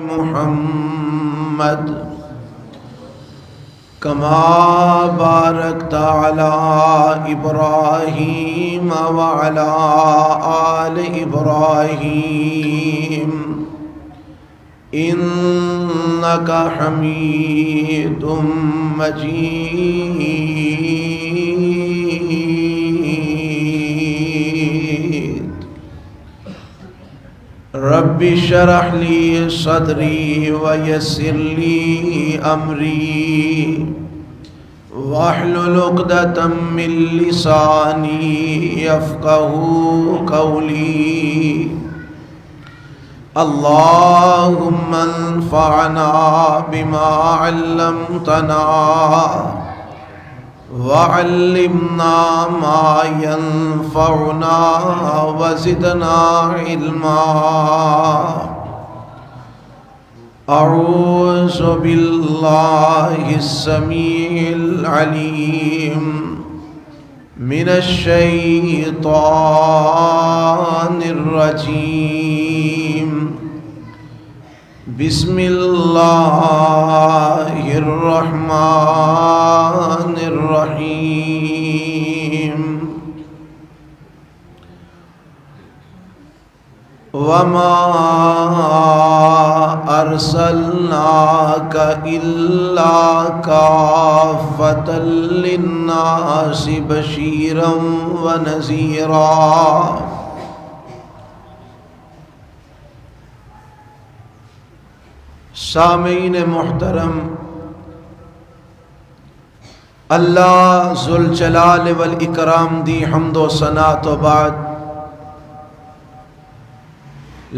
محمد کما بارکت علی ابراہیم وعلی آل ابراہیم انک حمید مجید رب اشرح لی صدری ویسر لی امری واحلل عقدۃ من لسانی یفقہوا قولی اللہم انفعنا بما علمتنا وعلمنا ما ينفعنا وزدنا علما اعوذ باللہ السمیع العلیم من الشیطان الرجیم بسم اللہ الرحمن الرحیم وما ارسلناک الا کافۃ للناس بشیرا ونذیرا۔ سامعین محترم، اللہ ذوالجلال والاکرام دی حمد و ثنا تو بعد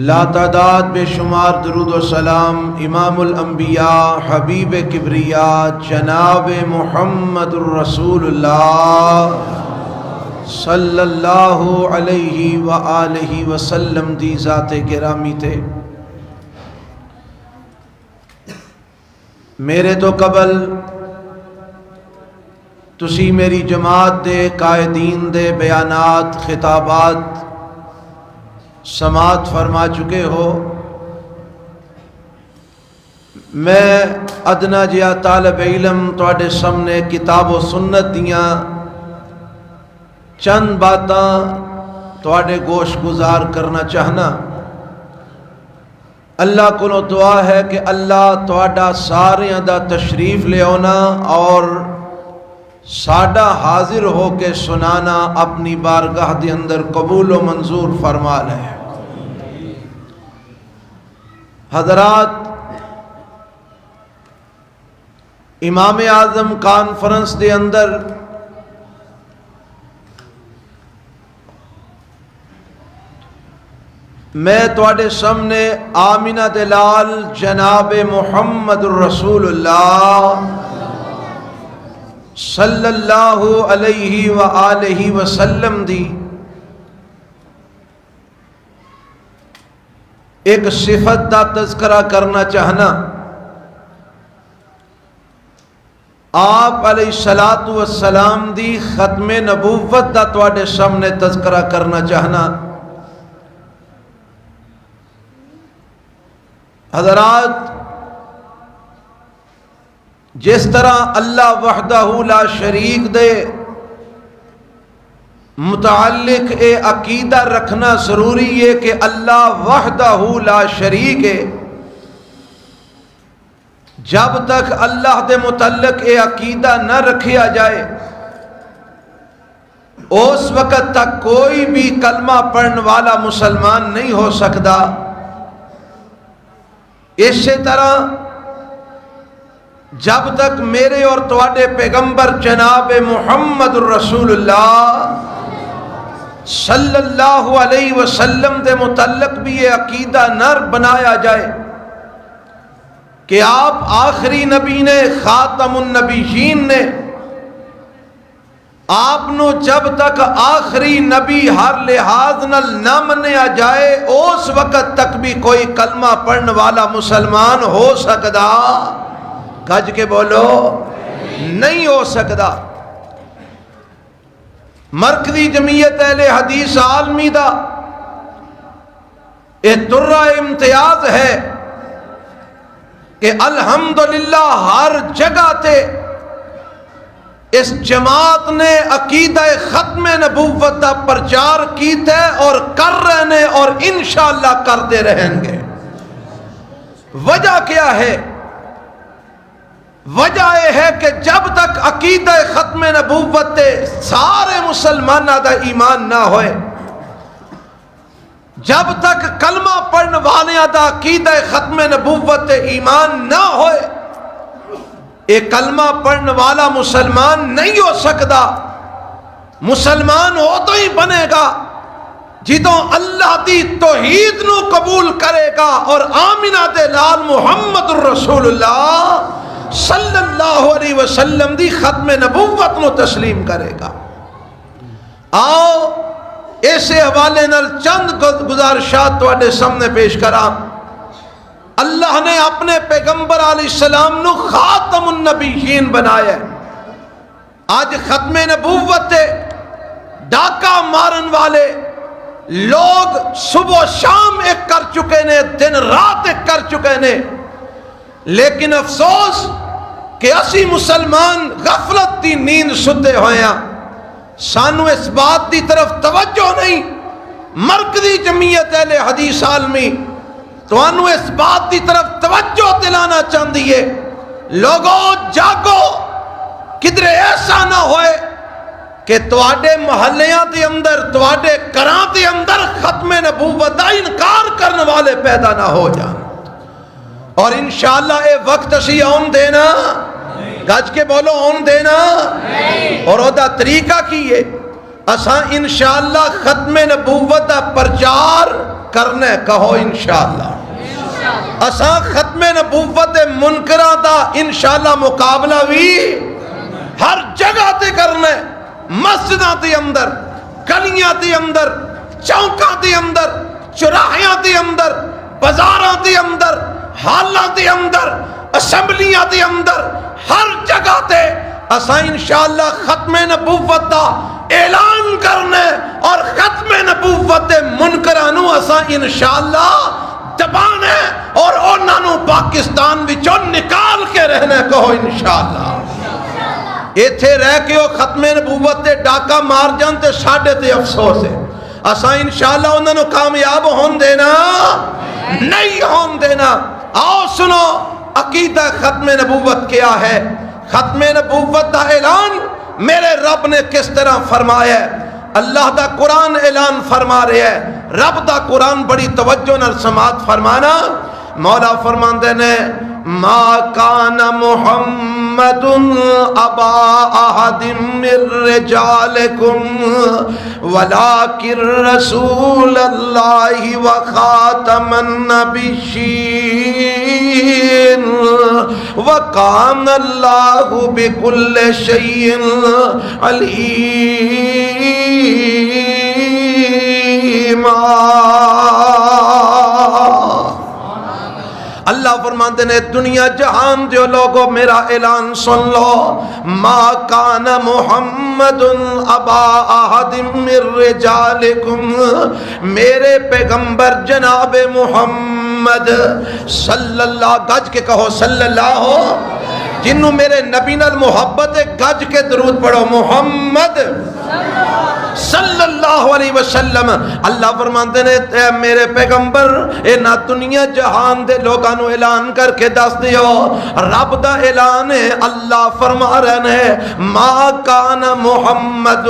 لا تعداد بے شمار درود و سلام امام الانبیاء حبیب کبریا جناب محمد الرسول اللہ صلی اللہ علیہ وآلہ وسلم دی ذات گرامی تے۔ میرے تو قبل تسی میری جماعت دے قائدین دے بیانات خطابات سماعت فرما چکے ہو۔ میں ادنا جیا طالب علم تواڈے سامنے کتاب و سنت دیاں چند باتاں تواڈے گوش گزار کرنا چاہنا۔ اللہ کو دعا ہے کہ اللہ تواڈا ساریاں دا تشریف لے آنا اور ساڈا حاضر ہو کے سنانا اپنی بارگاہ دے اندر قبول و منظور فرما لے۔ حضرات، امام اعظم کانفرنس دے اندر میں تواڈے سامنے آمینہ دلال جناب محمد الرسول اللہ صلی اللہ علیہ وآلہ وسلم دی ایک صفت دا تذکرہ کرنا چاہنا۔ آپ علیہ الصلوۃ والسلام دی ختم نبوت دا تواڈے سامنے تذکرہ کرنا چاہنا۔ حضرات، جس طرح اللہ وحدہ لا شریک دے متعلق اے عقیدہ رکھنا ضروری ہے کہ اللہ وحدہ لا شریک ہے، جب تک اللہ دے متعلق اے عقیدہ نہ رکھیا جائے اس وقت تک کوئی بھی کلمہ پڑھنے والا مسلمان نہیں ہو سکتا۔ اسی طرح جب تک میرے اور تواڈے پیغمبر جناب محمد الرسول اللہ صلی اللہ علیہ وسلم دے متعلق بھی یہ عقیدہ نہ بنایا جائے کہ آپ آخری نبی نے، خاتم النبیین نے، آپ نو جب تک آخری نبی ہر لحاظ نال نہ منیا جائے اس وقت تک بھی کوئی کلمہ پڑھنے والا مسلمان ہو سکتا؟ گج کے بولو، نہیں ہو سکتا۔ مرکزی جمعیت اہل حدیث عالمی دا یہ درہ امتیاز ہے کہ الحمدللہ ہر جگہ تے اس جماعت نے عقیدہ ختم نبوت کا پرچار کیتا ہے اور کر رہے ہیں اور انشاءاللہ کرتے رہیں گے۔ وجہ کیا ہے؟ وجہ یہ ہے کہ جب تک عقیدہ ختم نبوت تے سارے مسلمانوں دا ایمان نہ ہوئے، جب تک کلمہ پڑھنے والے دا عقیدہ ختم نبوت تے ایمان نہ ہوئے، ایک کلمہ پڑھنے والا مسلمان نہیں ہو سکتا۔ مسلمان ہو تو ہی بنے گا جدوں اللہ دی توحید نو قبول کرے گا اور آمنہ دے لال محمد الرسول اللہ صلی اللہ علیہ وسلم دی ختم نبوت نو تسلیم کرے گا۔ آؤ ایسے حوالے نال چند گزارشات تواڈے سامنے پیش کراں۔ اللہ نے اپنے پیغمبر علیہ السلام نو خاتم النبیین بنایا ہے۔ آج ختم نبوت ڈاکہ مارن والے لوگ صبح و شام ایک کر چکے نے، دن رات ایک کر چکے نے، لیکن افسوس کہ اسی مسلمان غفلت دی نیند ستے ہوئے ہیں۔ سانو اس بات دی طرف توجہ نہیں۔ مرکزی جمعیت اہل حدیث عالمی تو انو اس بات دی طرف توجہ دلانا چاہتی ہے، لوگوں جاگو، کدھر ایسا نہ ہوئے کہ تواڈے محلیاں دے اندر، تواڈے گھراں دے اندر ختم نبوت دا انکار کرنے والے پیدا نہ ہو جان۔ اور انشاءاللہ اے وقت اسی آن دینا، گج کے بولو آن دینا، اور او دا طریقہ کیے اساں انشاءاللہ ختم نبوت دا پرچار کرنے کہو انشاءاللہ۔ اساں ختم نبوت منکراں دا انشاءاللہ مقابلہ بھی ہر جگہ تے کرنے، مسجداں دے اندر، گلیاں دے اندر، چوکاں دے اندر، چوراہیاں دے اندر، بازاراں دے اندر، حالاں دے اندر، اسمبلیاں دے اندر، ہر جگہ تے اساں انشاءاللہ ختم نبوت دا اعلان کرنے اور ختم نبوت منکرانو اساں انشاءاللہ دبانے اور انہوں پاکستان وچوں نکال کے رہنے کہو انشاءاللہ۔ ایتھے رہ کے وہ ختم نبوت تے ڈاکہ مار جان تے ساڈے تے افسوس ہے۔ اساں انشاءاللہ انہوں کامیاب ہون دینا نہیں ہون دینا۔ آؤ سنو عقیدہ ختم نبوت کیا ہے۔ ختم نبوت دا اعلان میرے رب نے کس طرح فرمایا ہے؟ اللہ دا قرآن اعلان فرما رہے ہے۔ رب دا قرآن بڑی توجہ نال سماعت فرمانا۔ مولا فرماندے نے ما کان محمد ابا احد من رجالکم ولکن رسول اللہ وخاتم النبیین وکان اللہ بکل شیء علیما۔ اللہ فرماتے ہیں دنیا جہان جو لوگوں میرا اعلان سن لو، ما کان محمد ابا احد من رجالکم، میرے پیغمبر جناب محمد صلی اللہ، گج کے کہو صلی اللہ ہو، جنہوں میرے نبی نال محبت ہے گج کے درود پڑھو محمد صلی اللہ علیہ وسلم۔ اللہ فرماتے ہیں میرے پیغمبر اے نہ دنیا جہان دے لوگاں نو اعلان کر کے دس دیو، رب دا اعلان ہے۔ اللہ فرما رہے ہیں ما کان محمد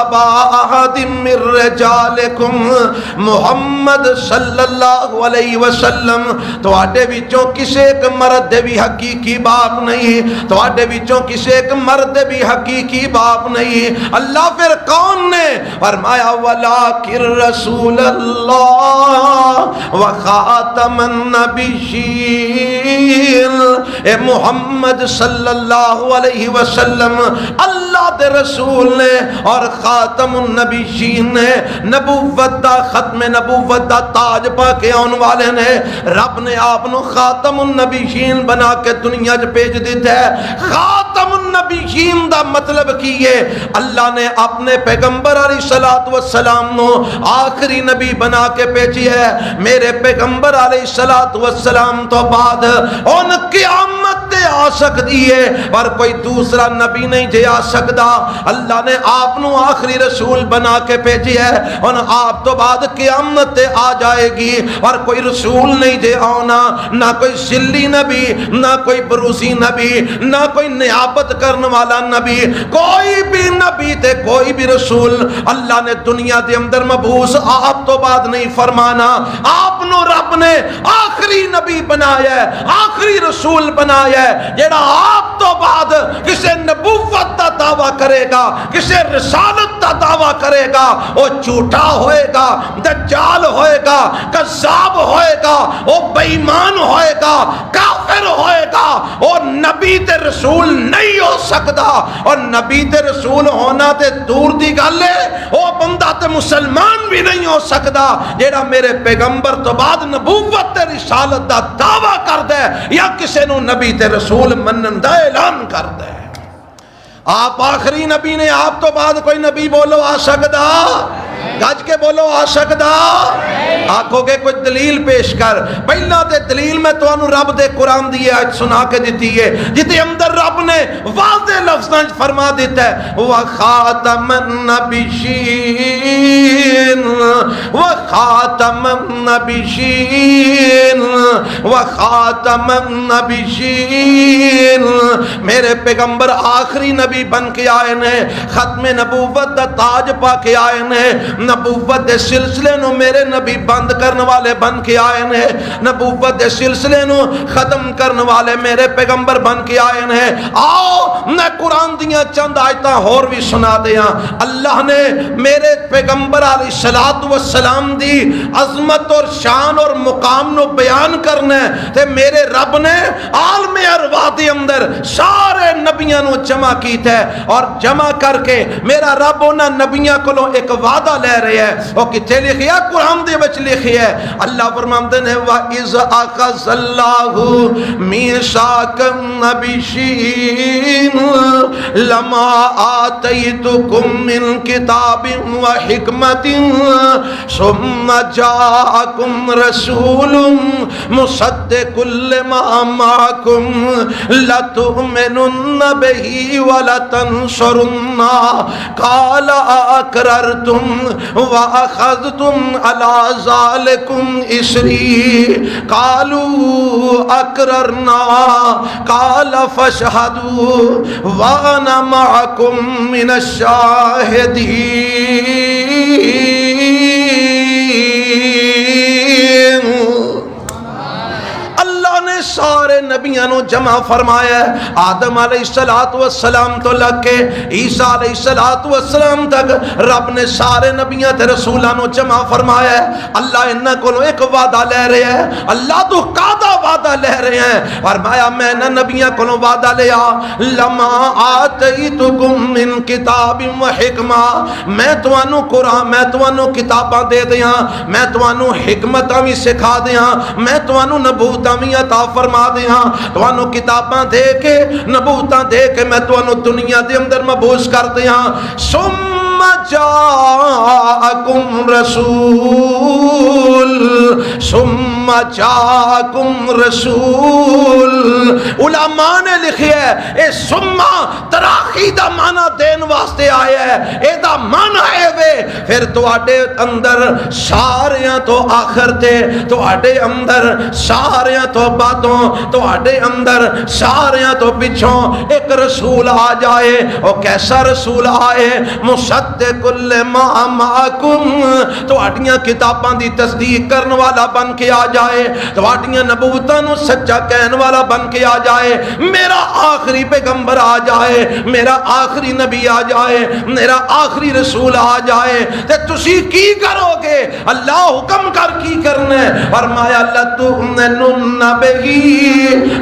ابا احد من رجالکم، محمد صلی اللہ علیہ وسلم تواڈے وچوں کسے ایک مرد دے بھی حقیقی باپ نہیں، تواڈے وچوں کسے ایک مرد دے بھی حقیقی باپ نہیں۔ اللہ پھر کون نے؟ فرمایا ولیکن رسول اللہ وخاتم النبیین، اے محمد صلی اللہ علیہ وسلم اللہ دے رسول نے اور خاتم النبیین نے، نبوت دا ختم نبوت دا تاج پا کے آن والے نے۔ رب نے آپ نو خاتم النبیین بنا کے دنیا چ بھیج دیتا ہے۔ خاتم النبیین نبیین دا مطلب کی ہے اللہ نے اپنے پیغمبر علیہ الصلوۃ والسلام نو آخری نبی بنا کے بھیجی ہے. میرے پیغمبر علیہ الصلوۃ والسلام تو بعد ان قیامت تے آ سکتی ہے پر کوئی دوسرا نبی نہیں جے آ سکتا. اللہ نے آپ نو آخری رسول بنا کے بھیجی ہے اور آپ تو بعد قیامت تے آ جائے گی اور کوئی رسول نہیں جے آنا, نہ کوئی سلی نبی, نہ کوئی بروسی نبی, نہ کوئی نیابت کرنے والا نبی, کوئی بھی نبی تے کوئی بھی رسول اللہ نے دنیا دے اندر مبعوث آپ تو بعد نہیں فرمانا. آپ نو رب نے آخری نبی بنایا ہے, آخری رسول بنایا ہے. جیڑا آپ تو بعد کسے نبوت دا دعویٰ کرے گا, کسے رسالت دا دعویٰ کرے گا, وہ جھوٹا ہوئے گا, دجال ہوئے گا, کذاب ہوئے گا, وہ بے ایمان ہوئے گا, کافر ہوئے گا. اور نبی تے رسول نہیں ہو سکتا. اور نبی تے رسول ہونا تے دور دی گل ہے, وہ بندہ تے مسلمان بھی نہیں ہو سکتا جیڑا میرے پیغمبر تو بعد نبوت تے رسالت دا دعویٰ کر دے یا کسے نو نبی تے رسول منن دا اعلان کر دے. آپ آخری نبی نے, آپ تو بعد کوئی نبی بولو آ سکتا, گج کے بولو آ سکتا. آکھو گے کوئی دلیل پیش کر. پہلا تے دلیل میں تو انو رب دے قرآن دی آیت سنا کے دیتی ہے جتے اندر رب نے واضح لفظاں فرما دیتا ہے وَخَاتَمَ النَّبِيِّينَ وَخَاتَمَ النَّبِيِّينَ وَخَاتَمَ النَّبِيِّينَ. میرے پیغمبر آخری نبی بن کے آئے نے, ختم نبوت دا تاج پا کے آئے نے, نبوت دے سلسلے نو میرے نبی بند کرنے والے بن کے آئے نے, نبوت دے سلسلے نو ختم کرنے والے میرے پیغمبر بن کے آئے نے. آؤ میں قرآن دیاں چند آیتاں اور بھی سنا دیاں. اللہ نے میرے پیغمبر علیہ الصلوۃ والسلام دی عظمت اور شان اور مقام نو بیان کرنا ہے تے میرے رب نے عالم ارواح دے اندر سارے نبیاں نو جمع کیتا ہے اور جمع کر کے میرا رب انہاں نبیاں کولوں ایک وعدہ لے رہے ہیں. وہ کتے لکھیا؟ قرآن دے وچ لکھیا ہے. اللہ فرماندے نے وَإِذْ أَخَذَ اللَّهُ مِيثَاقَ النَّبِيِّينَ لَمَا آتَيْتُكُم مِّن كِتَابٍ وَحِكْمَةٍ ثُمَّ جَاءَكُمْ رَسُولٌ مُصَدِّقٌ لِّمَا مَعَكُمْ لَتُؤْمِنُنَّ بِهِ وَلَتَنصُرُنَّهُ قَالَ أَقْرَرْتُمْ وَأَخَذْتُمْ عَلَى ذَلِكُمْ إِصْرِي قَالُوا أَقْرَرْنَا قَالَ فَاشْهَدُوا وَأَنَا مَعَكُمْ مِنَ الشَّاهِدِينَ. سارے نبیاں نو جمع فرمایا ہے. آدم علیہ الصلوۃ والسلام تو لگ کے عیسیٰ علیہ الصلوۃ والسلام تک رب نے سارے نبیاں تے رسولاں نو جمع فرمایا ہے. اللہ انہاں کولوں ایک وعدہ لے رہا ہے. اللہ تو قاعدہ وعدہ لے رہے ہیں. فرمایا میں نہ نبیاں کولوں وعدہ لیا لما آتیتکم من کتاب و حکمہ, میں تانوں قرآن, میں تانوں کتاباں دے دیاں, میں تانوں حکمتاں بھی سکھا دیاں, میں تانوں نبوتاں بھی عطا فرما دیاں, تانوں کتاباں دے کے نبوتاں دے کے میں تانوں دنیا دے اندر مبعوث کر دیاں. ثم جاءکم رسول, ثم جاءکم رسول. علماء نے لکھیا ہے اے ثم تراخی دا معنی دین واسطے آیا ہے. اے دا معنی ہے وے پھر تواڈے اندر ساریاں تو آخر تے, تواڈے اندر ساریاں تو باتوں, تواڈے اندر ساریاں تو پچھوں ایک رسول آ جائے. اور کیسا رسول آئے؟ مصدق لما معکم, تواڈیاں کتاباں دی تصدیق کرن والا بن کے آ جائے, تواڈیاں نبوتاں نو سچا کہن والا بن کے آ جائے. میرا آخری پیغمبر آ جائے, میرا آخری نبی آ جائے, میرا آخری رسول آ جائے تے تسی کی کرو گے؟ اللہ حکم کر کی کرنا ہے. فرمایا لَتُؤْمِنُنَّ بِهِ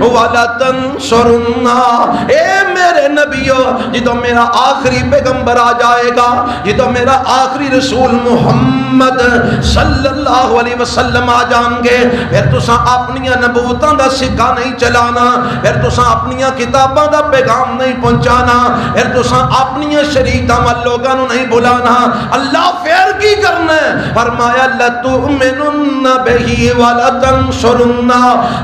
وَلَتَنصُرُنَّهُ. اے میرے نبیو, جدو میرا آخری پیغمبر آ جائے گا, جدو میرا آخری رسول محمد صلی اللہ علیہ وسلم آ جان گے, پھر تساں اپنی نبوتاں دا سکہ نہیں چلانا, پھر تساں اپنی کتاباں دا پیغام نہیں پہنچانا، پھر تساں اپنی شریعتاں وال لوگاں نو نہیں بلانا، اللہ پھر کی کرنا ہے؟ فرمایا لتؤمنن بہ ولتنصرن،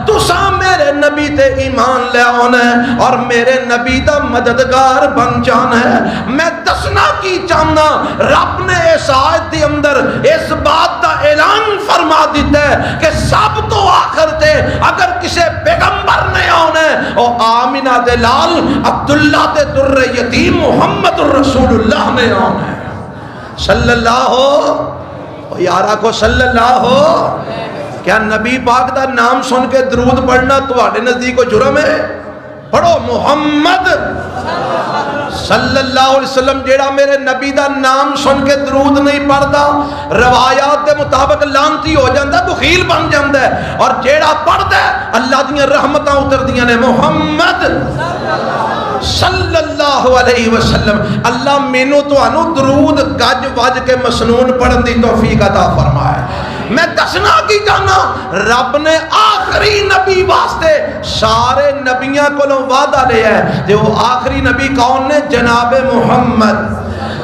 تساں میرے نبی تے ایمان لے آنا ہے اور میرے نبی دا مددگار بن جانا ہے۔ میں دسنا کی چاہنا، رب نے اس آیت دے اندر اس بات دا اعلان فرما دیتا ہے کہ سب تو آخر تے اگر کسے پیغمبر نے آنا ہے او آمینہ دے لال عبداللہ دے در یتیم محمد الرسول اللہ نے آنا ہے صلی اللہ ہو یارہ کو صلی اللہ ہو۔ کیا نبی پاک دا نام سن کے درود پڑھنا تواڈے نزدیک کو جرم ہے؟ پڑھو محمد صلی اللہ علیہ وسلم۔ جیڑا میرے نبی دا نام سن کے درود نہیں پڑھدا روایات دے مطابق لعنتی ہو جاندا ہے، بخیل بن جاندا ہے، اور جیڑا پڑھدا ہے اللہ دیاں رحمتاں اتردیاں نے۔ محمد صلی اللہ علیہ وسلم۔ اللہ مینوں تانوں درود گج وج کے مسنون پڑھن دی توفیق عطا فرمائے۔ میں دسنا کی جانا، رب نے آخری نبی واسطے سارے نبیاں کو وعدہ لیا ہے، جو وہ آخری نبی کون نے؟ جناب محمد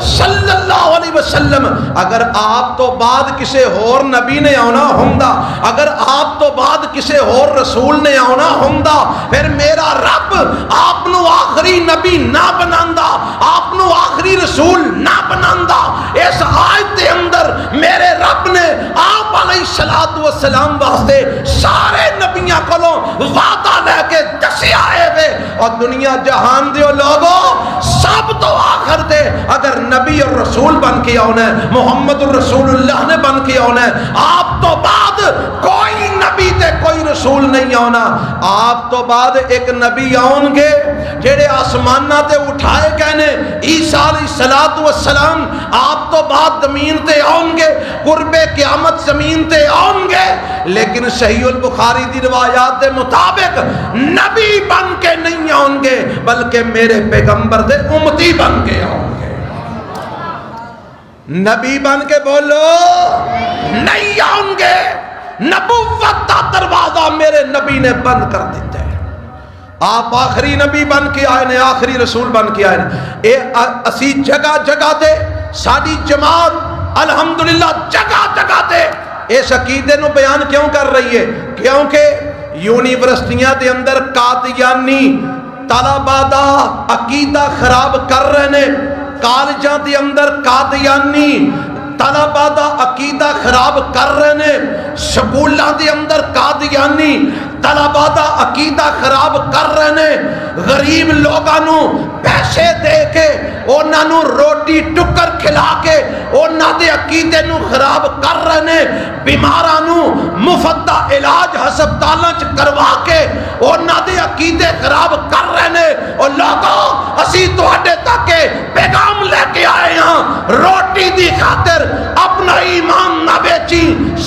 صلی اللہ علیہ وسلم۔ اگر آپ تو بعد کسے اور نبی نے آنا ہوندا، اگر آپ تو بعد کسے اور رسول نے آنا ہوندا، پھر میرا رب آپ نو آخری نبی نہ بناندا، آپ نو آخری رسول نہ بناندا۔ اس آیت دے اندر میرے رب نے آپ علیہ السلام واسطے سارے نبیاں کولوں وعدہ لے کے دسیا ہے، اور دنیا جہان دیو لوگوں سب تو آخر دے اگر نبی اور رسول بن کے آنا ہے، محمد الرسول اللہ نے بن کے آنا ہے، آپ تو بعد کوئی نبی تے کوئی رسول نہیں آنا۔ آپ تو بعد ایک نبی آؤں گے جڑے آسمانہ تے اٹھائے گئے نے، عیسیٰ علیہ السلام۔ آپ تو بعد زمین تے آؤں گے، قرب قیامت زمین تے آؤں گے، لیکن صحیح البخاری دی روایات دے مطابق نبی بن کے نہیں آؤں گے بلکہ میرے پیغمبر دے امتی بن کے آؤں گے۔ نبی بن کے بولو نہیں آؤں گے، نبوت کا دروازہ میرے نبی نے بند کر دیتا ہے۔ آپ آخری نبی بن کے آئے نے، آخری رسول بن کے آئے نے۔ اے اسی جگہ جگہ تے ساری جماعت الحمدللہ جگہ جگہ تے اس عقیدے نو بیان کیوں کر رہی ہے؟ کیونکہ یونیورسٹیاں دے اندر قادیانی طلباء دا عقیدہ خراب کر رہے نے، کالجاں دے اندر قادیانی طلباء دا عقیدہ خراب کر رہے نے، سکولاں دے اندر قادیانی طلباء دا عقیدہ خراب کر رہے نے، غریب لوگاں نو پیسے دے کے انہاں نو روٹی ٹکر کھلا کے انہاں دے عقیدے نو خراب کر رہے نے، بیماراں نو مفت دا علاج ہسپتالاں چ کروا کے انہاں دے عقیدے خراب کر رہے نے۔ اور لوگوں اسی تواڈے تک پیغام لے کے آئے ہاں، روٹی دی خاطر اپنا ایمان نہ بیچی،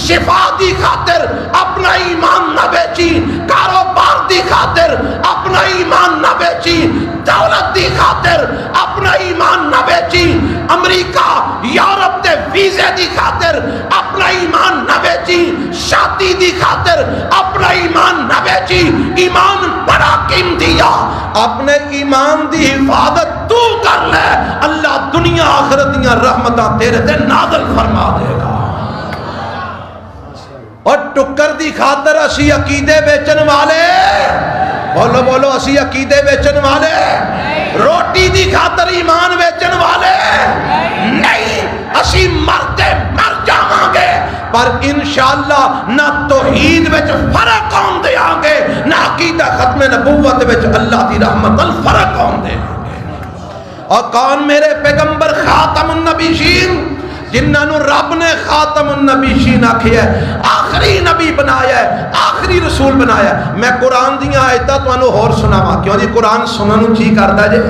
شفا دی خاطر اپنا ایمان نہ بیچی، کاروبار دی خاطر اپنا ایمان نہ بیچی، دولت دی خاطر اپنا ایمان نہ بیچی، امریکہ یورپ دے ویزے دی خاطر اپنا ایمان نہ بیچی، شادی دی خاطر اپنا ایمان نہ بیچی۔ ایمان بڑا قیمتی ہے، اپنے ایمان دی حفاظت تو کر لے، اللہ دنیا آخرت دیاں رحمتاں تیرے تے نازل فرما دے گا۔ اور ٹکر دی خاطر اسی عقیدے بیچن والے، بولو بولو اسی عقیدے بیچن والے، روٹی دی خاطر ایمان بیچن والے نہیں، اسی مرتے مر جاواں گے پر انشاءاللہ نہ توحید وچ فرق آن دے آنگے، نہ عقیدہ ختم نبوت وچ اللہ دی رحمت الفرق آن دے آنگے۔ اور کون میرے پیغمبر خاتم النبیین جنہاں نو رب نے خاتم النبیین آکھیا ہے، آخری نبی بنایا ہے، آخری رسول بنایا ہے۔ میں قرآن دیاں آیتاں تانوں ہور سناواں، کیوں جی قرآن سنن نوں جی کردا جے،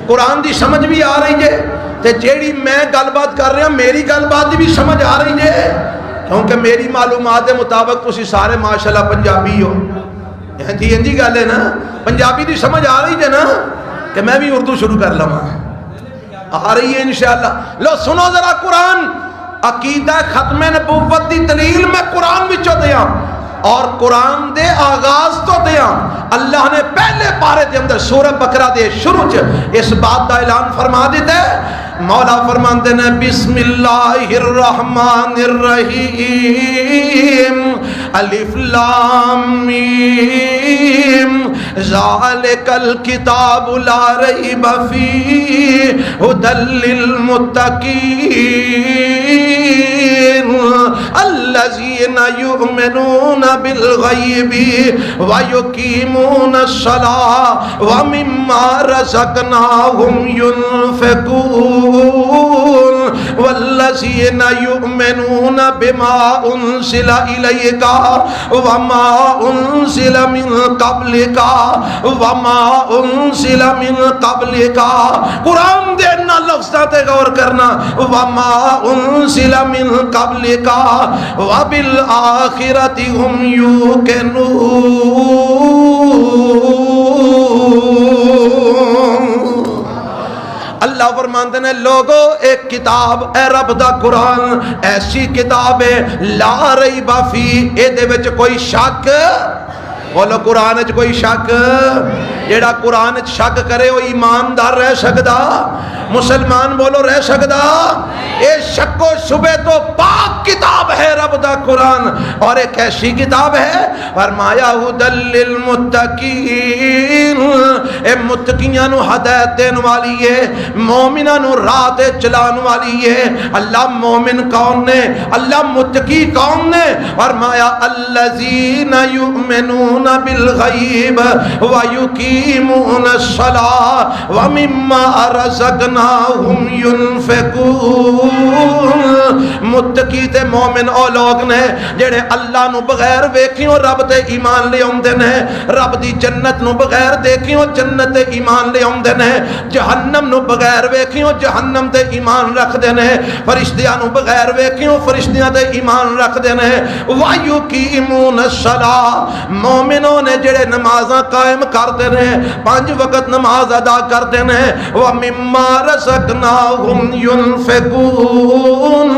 قرآن دی سمجھ بھی آ رہی جے، تے جیڑی میں گل بات کر رہا میری گل بات دی بھی سمجھ آ رہی جے، کیونکہ میری معلومات کے مطابق تسی سارے ماشاءاللہ پنجابی ہو، جی گل ہے نا، پنجابی دی سمجھ آ رہی جے نا، کہ میں بھی اردو شروع کر لواں، آ رہی ہے انشاءاللہ۔ لو سنو ذرا قرآن، عقیدہ ختم نبوت دی دلیل میں قرآن وچوں دیاں، اور قرآن دے آغاز تو دیاں، اللہ نے پہلے پارے دے اندر سورہ بقرہ دے شروع چ اس بات کا اعلان فرما دیتا ہے. مولا فرماندے نے بسم اللہ الرحمن الرحیم الف لام میم ذالک الکتاب لا ریب فیہ ھدی للمتقین الذین یؤمنون بالغیب ویقیمون الصلاۃ ومما رزقناہم ینفقون والذین یؤمنون بما انزل الیک وما انزل من قبلک وما انزل من قبلک. قرآن دے ان لفظاں تے غور کرنا. وما انزل من قبلک وبالآخرۃ هم یوقنون. اللہ فرماندے نے لوگو ایک کتاب اے رب دا قرآن ایسی کتاب ہے لا ریب فی اے دے وچ کوئی شک. بولو قرآن وچ کوئی شک. جیڑا قرآن وچ شک کرے وہ ایماندار رہ سکدا؟ مسلمان بولو رہ سکدا؟ اے شک و شبہ تو پاک کتاب ہے رب دا قرآن. اور ایک ایسی کتاب ہے فرمایا ھدی للمتقین اے متقیاں نو ہدایت دین والی ہے مومناں نو راہ تے چلان والی ہے. اللہ مومن کون نے؟ اللہ متقی کون نے؟ فرمایا الذین یؤمنون بالغیب ویقیمون الصلاۃ ومما رزقناہم ینفقون. متقی تے مومن او لوگ نے جڑے اللہ نو بغیر ویکھیوں رب تے ایمان لے اوندے نے. رب دی جنت نو بغیر دیکھیوں جنت تے ایمان لے اوندے نے. جہنم نو بغیر ویکھیوں جہنم تے ایمان رکھ دے نے. فرشتیاں نو بغیر ویکھیوں فرشتیاں تے ایمان رکھ دے نے. وَيُقِيمُونَ الصَّلَاةَ مومنوں نے جڑے نمازاں قائم کرتے نے 5 وقت نماز ادا کرتے نے. وَمِمَّا رَزَقْنَاهُمْ يُنْفِقُونَ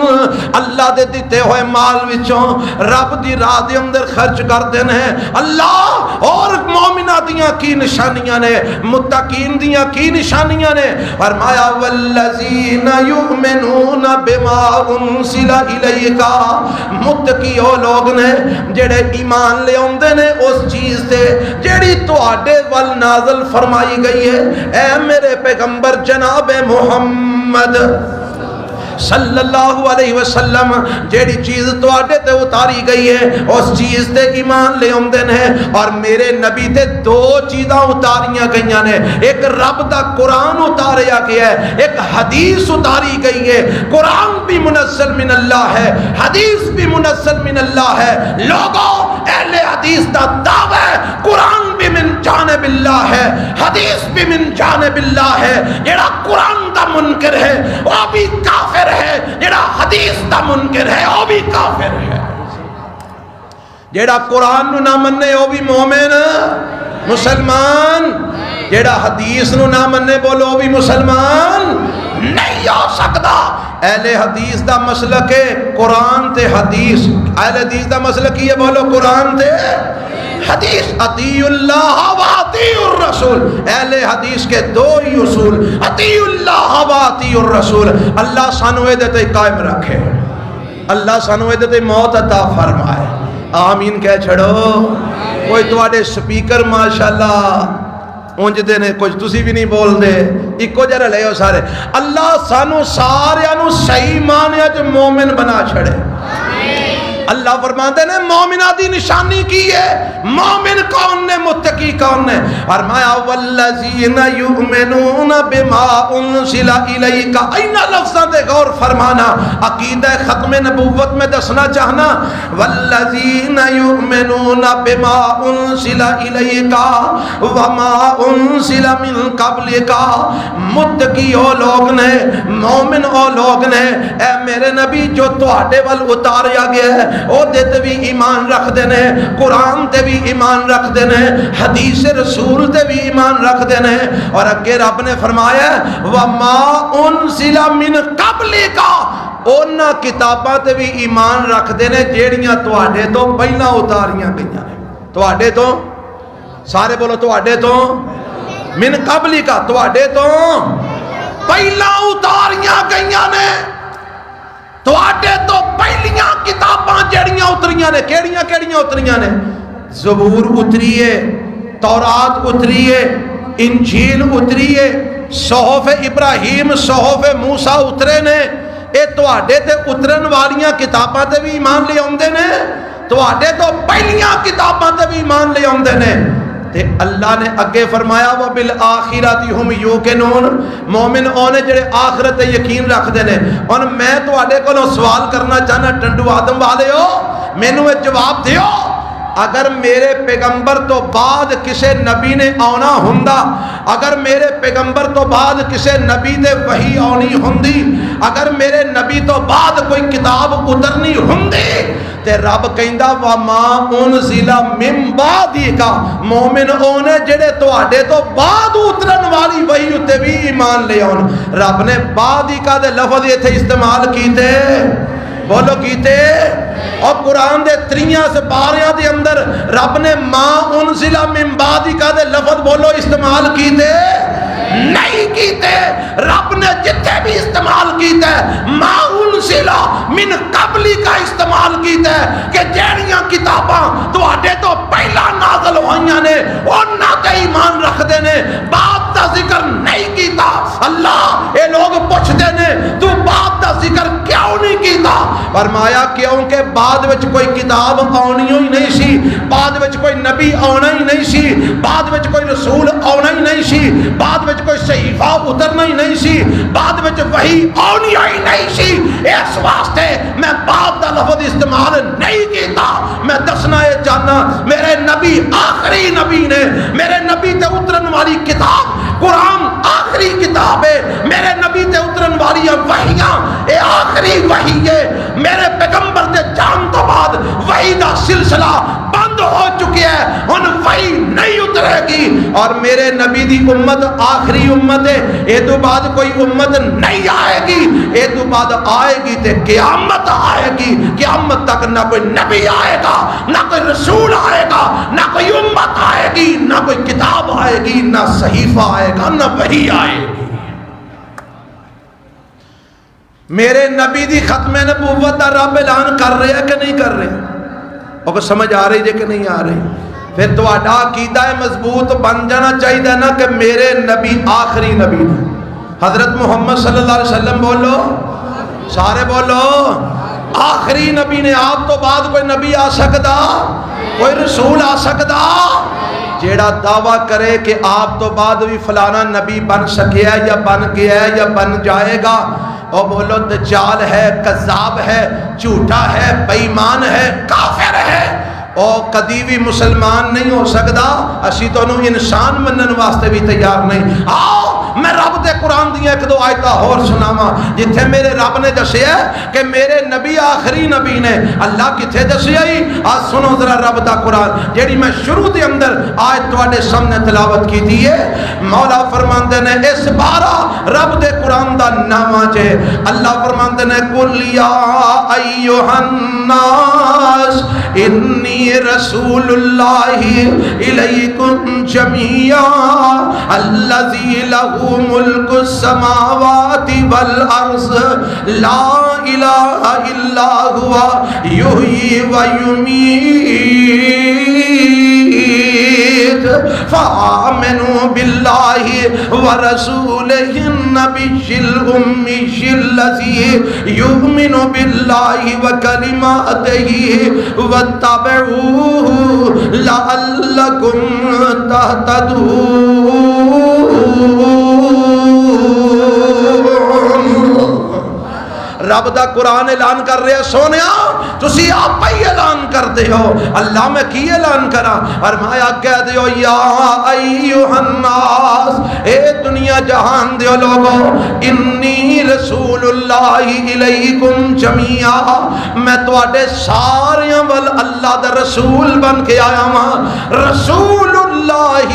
اللہ دے دیتے ہوئے مال وچوں رب دی راہ دے اندر خرچ کرتے نے. اللہ اور مومنہ دیاں کی نشانیاں نے متقین دیاں کی نشانیاں نے. فرمایا والذین یؤمنون بما انزل الیک متقی او لوگ نے جڑے ایمان لے اوندے نے اس چیز تے جڑی تواڈے ول نازل فرمائی گئی ہے. اے میرے پیغمبر جناب محمد صلی اللہ علیہ وسلم جیڑی چیز تواڈے تے اتاری گئی ہے اس چیز تے ایمان لے اوندے نے. اور میرے نبی تے 2 چیزاں اتاریاں گئیاں نے. ایک رب دا قرآن اتاریا گیا ہے ایک حدیث اتاری گئی ہے. قرآن بھی منزل من اللہ ہے حدیث بھی منزل من اللہ ہے. لوگوں اہل حدیث دا دعویٰ ہے قرآن بھی من جانب اللہ ہے حدیث بھی من جانب اللہ ہے. جیڑا قرآن دا منکر ہے وہ بھی کافر ہے. جیڑا حدیث دا منکر ہے وہ بھی کافر ہے. جیڑا قرآن نو نہ مننے وہ بھی مومن مسلمان. جیڑا حدیث نو نہ مننے بولو وہ بھی مسلمان نہیں ہو سکتا. اہل حدیث دا مسلک ہے قرآن تے حدیث. اہل حدیث دا مسلک یہ بولو قرآن تے حدیث. اطیعوا اللہ و اطیعوا الرسول. اہل حدیث کے 2 ہی اصول اطیعوا اللہ و اطیعوا الرسول. اللہ سانو دے تے قائم رکھے. اللہ سانو دے تے موت عطا فرمائے. آمین کہہ چھڑو. کوئی تواڈے سپیکر ماشاءاللہ اونج دے نے کچھ تسی بھی نہیں بول دے ایکو جرا لے ہو سارے. اللہ سانو ساریاں نو صحیح معنی وچ مومن بنا چھڑے. اللہ فرماتے ہیں مومنہ دی نشانی کی ہے. مومن کون نے متقی کون نے؟ فرمایا والذین یؤمنون بما انزل الیک. این لفظاں تے غور فرمانا عقیدہ ختم نبوت میں دسنا چاہنا. والذین یؤمنون بما انزل الیک وما انزل من قبلک. متقی او لوگ نے مومن او لوگ نے اے میرے نبی جو تواڈے ول اتاریا گیا ہے او دے تے بھی ایمان رکھ دینے قرآن تے بھی ایمان رکھ دینے حدیث رسول تے بھی ایمان رکھ دینے. اور اگے رب نے فرمایا وَمَا أُنزِلَ مِن قَبْلِكَ اونا کتاباں تے بھی ایمان رکھ دینے جیڑیاں تواڈے تو پہلا اتاریاں گئیاں نے. تواڈے تو سارے بولو تواڈے تو من قبلی کا تواڈے تو پہلا اتاریاں گئیاں نے تواڈے تو پہلیاں کتاباں جڑیاں اتریاں نے کیڑیاں کیڑیاں اتریاں نے زبور اتری ہے تورات اتری ہے انجیل اتری ہے صحف ابراہیم صحف موسیٰ اترے نے اے تواڈے تے اترن والیاں کتاباں تے بھی ایمان لے آوندے نے تواڈے تو پہلیاں کتاباں تے بھی ایمان لے آوندے نے تے اللہ نے اگے فرمایا وبالآخرۃ ہم یوقنون مومن اونے جڑے آخرت تے یقین رکھدے نے اور میں تواڈے کولوں سوال کرنا چاہنا ٹنڈو آدم والے ہو مینوں اے جواب دیو اگر میرے پیغمبر تو بعد کسے نبی نے آنا ہوندا اگر میرے پیغمبر تو بعد کسے نبی دے وحی آنی ہوندی اگر میرے نبی تو بعد کوئی کتاب اترنی ہوندی تے رب کہندا وما انزل من بعدی کا مومن اونے جڑے تواڈے تو بعد اترن والی وحی اتے بھی ایمان لے آن رب نے بعدی کا دے لفظ ایتھے استعمال کیتے بولو کیتے اور قرآن دے تریاں سے باریاں دے اندر رب نے ما انزل من بعدی کا دے لفظ بولو استعمال کیتے نہیں کیتے رب نے جتنے بھی استعمال کیتے ما انزل من قبلی کا استعمال کیتے کہ جیڑیاں کتاباں تو آٹے تو پہلا نازل ہوئیاں نے انہاں تے ایمان رکھ دے نے بعد دا ذکر نہیں کیتا اللہ اے لوگ پوچھتے نے تو بعد دا ذکر کیوں نہیں کیتا فرمایا کیونکہ بعد وچ کوئی کتاب آنی ہی نہیں سی بعد وچ کوئی نبی آنا ہی نہیں سی بعد وچ کوئی رسول آنا ہی نہیں سی بعد وچ کوئی صحیفہ اترنا ہی نہیں سی بعد وچ وحی آنی ہی نہیں سی اس واسطے میں بعد دا لفظ استعمال نہیں کیتا میں دسنا ہے جانا میرے نبی آخری نبی نے میرے نبی تے اترن والی کتاب قرآن آخری کتاب ہے میرے نبی تے اترن والی وحیاں اے آخری وحی ہے میرے پیغمبر دے جان تو بعد وحی دا سلسلہ بند ہو چکے ہے ان وحی نہیں اترے گی اور میرے نبی دی امت آخری امت ہے اے تو بعد کوئی امت نہیں آئے گی اے تو بعد آئے گی تے قیامت آئے گی قیامت تک نہ کوئی نبی آئے گا نہ کوئی رسول آئے گا نہ کوئی امت آئے گی نہ کوئی کتاب آئے گی نہ صحیفہ آئے گا نہ وحی آئے گی میرے نبی دی ختم نبوت دا رب اعلان کر رہے ہیں کہ نہیں کر رہے اور سمجھ آ رہی ہے کہ نہیں آ رہی پھر تو آڈا عقیدہ مضبوط بن جانا چاہیے نا کہ میرے نبی آخری نبی نے حضرت محمد صلی اللہ علیہ وسلم بولو سارے بولو آخری نبی نے آپ تو بعد کوئی نبی آ سکتا کوئی رسول آ سکتا جیڑا دعویٰ کرے کہ آپ تو بعد بھی فلانا نبی بن سکیا یا بن گیا ہے یا بن جائے گا اور بولو دجال ہے کذاب ہے جھوٹا ہے بے ایمان ہے کافر ہے اور کدی بھی مسلمان نہیں ہو سکتا اسی تو انہوں انسان منن واسطے بھی تیار نہیں آؤ میں رب دے قرآن دیا ایک دو آیتہ اور سناما جتھے میرے رب نے دسیا کہ میرے نبی آخری نبی نے اللہ کتھے دسیا ہی آج سنو ذرا رب دا قرآن جیڑی میں شروع دے اندر آیت تواڈے سامنے تلاوت کی دیئے مولا فرماندے نے اس بارہ رب دے قرآن دا نامہ جے اللہ فرماندے نے قل یا ایوہ الناس انی رسول اللہ الیکم جمیعا الذی لہ ملک السماوات والارض لا الہ الا ہوا یحیی و یمیت فآمنوا باللہ ورسولہ النبی الأمی الذی یؤمن باللہ وکلماتہ واتبعوہ لعلکم تہتدون رب دا قرآن اعلان کر رہے سونیا تسی آپ ہی اعلان کر دے ہو اللہ میں کی اعلان کرا فرمایا کہہ دیو یا ایوہ الناس اے دنیا جہان دیو لوگو انی رسول اللہ الیکم جمیعا میں تواڈے ساریاں ول اللہ دا رسول بن کے آیا ہاں رسول اللہ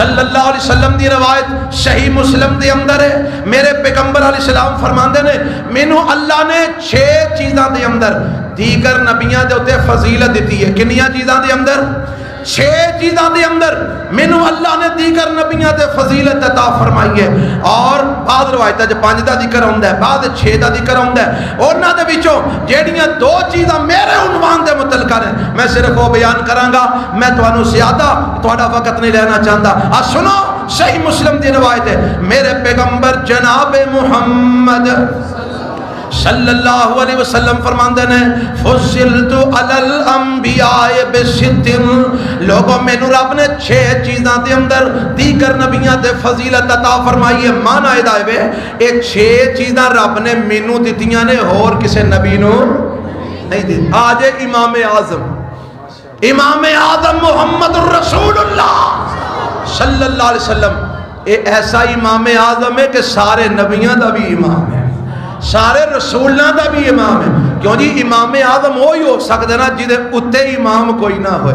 صلی اللہ علیہ وسلم دی روایت صحیح مسلم دے اندر ہے، میرے پیغمبر علیہ السلام فرماندے نے مینوں اللہ نے 6 چیزاں دے اندر دیگر نبیاں دے اوتے فضیلت دیتی ہے۔ کنیاں چیزاں دے اندر؟ 6 چیزاں دے اندر مینوں اللہ نے دیگر نبیاں تے فضیلت عطا فرمائی ہے، اور بعض روایتاں وچ 5 دا ذکر ہوندا ہے، بعض 6 دا ذکر ہوندا ہے۔ انہاں دے وچوں جیڑیاں 2 چیزاں میرے عنوان دے متعلق ہیں میں صرف وہ بیان کراں گا، میں تانوں زیادہ تہاڈا وقت نہیں لینا چاہتا۔ سنو صحیح مسلم دی روایت ہے، میرے پیغمبر جناب محمد صلی اللہ علیہ وسلم فرماندے نے فضلت علی الانبیاء بست، لوگوں مینوں رب نے 6 چیزاں دے اندر دیگر نبیاں تے فضیلت عطا فرمائی ہے۔ مانا اے دے اے 6 چیزاں رب نے مینوں دتیاں نے، اور کسے نبی نو نہیں دی۔ آج امام اعظم محمد الرسول اللہ صلی اللہ علیہ وسلم اے ایسا امام اعظم ہے کہ سارے نبیاں دا بھی امام ہے، سارے رسولاں دا بھی امام ہے۔ کیوں جی امام اعظم وہی ہو سکتا نا جدے اتے امام کوئی نہ ہوئے،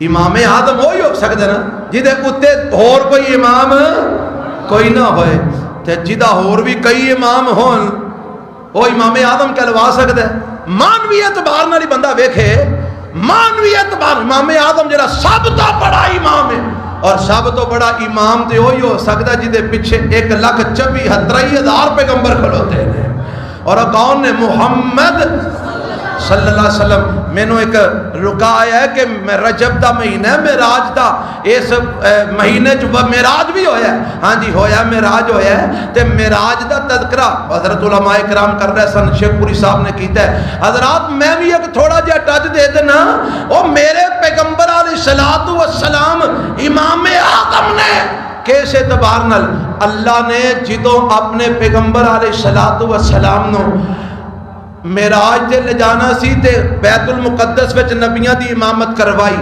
امام اعظم وہی ہو سکتا نا جدے اتے اور کوئی امام کوئی نہ ہوئے، تے جدہ اور بھی کئی امام ہون وہ امام اعظم کہلوا سکتا ہے۔ مانوی اعتبار نال بندہ ویکھے، مانوی اعتبار امام اعظم جڑا سب تو بڑا امام ہے، اور سب تو بڑا امام تے وہی ہو سکتا جدے پیچھے 1,24,000 پیغمبر کھلوتے ہیں، اور کون نے؟ محمد صلی اللہ علیہ وسلم۔ میں نے ایک رکا آیا ہے کہ رجب دا مہینہ ہے، معراج دا اس مہینے جو معراج بھی ہویا ہے، ہاں جی ہویا معراج ہویا ہے، تے معراج دا تذکرہ حضرت علماء کرام کر رہے سن، شیخ پوری صاحب نے کیتا ہے۔ حضرات میں بھی ایک تھوڑا جہا ٹچ دے دینا، او میرے پیغمبر علیہ السلام امام اعظم نے کیسے اعتبار نال اللہ نے جدوں اپنے پیغمبر علیہ السلام نو معراج تے لے جانا سی تے بیت المقدس وچ نبیاں دی امامت کروائی،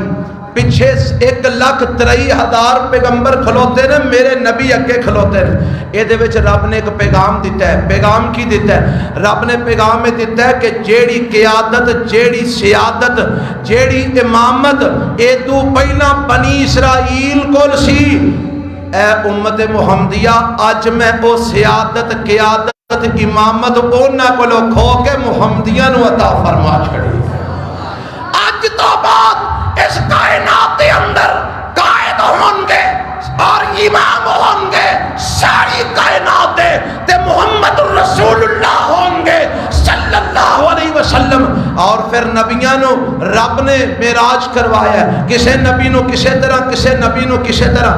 پیچھے 1,23,000 پیغمبر کھلوتے نے، میرے نبی اگے کھلوتے نے۔ اے دے وچ رب نے ایک پیغام دیتا ہے۔ پیغام کی دیتا ہے؟ رب نے پیغام میں دیتا ہے کہ جیڑی قیادت، جیڑی سیادت، جیڑی امامت اے تو پہلا بنی اسرائیل کول سی، اے امت محمدیہ اج میں او سیادت، قیادت، امامت اونا کو لو کھو کے محمدیہ نو عطا فرما چھڑی۔ آج تو بعد اس کائنات کے اندر قائد ہوں گے اور امام ہوں گے ساری کائنات دے، تے محمد الرسول اللہ ہوں گے صلی اللہ علیہ وسلم۔ اور پھر نبیاں نو رب نے معراج کروایا ہے، کسے نبی نو کسے طرح، کسے نبی نو کسے طرح۔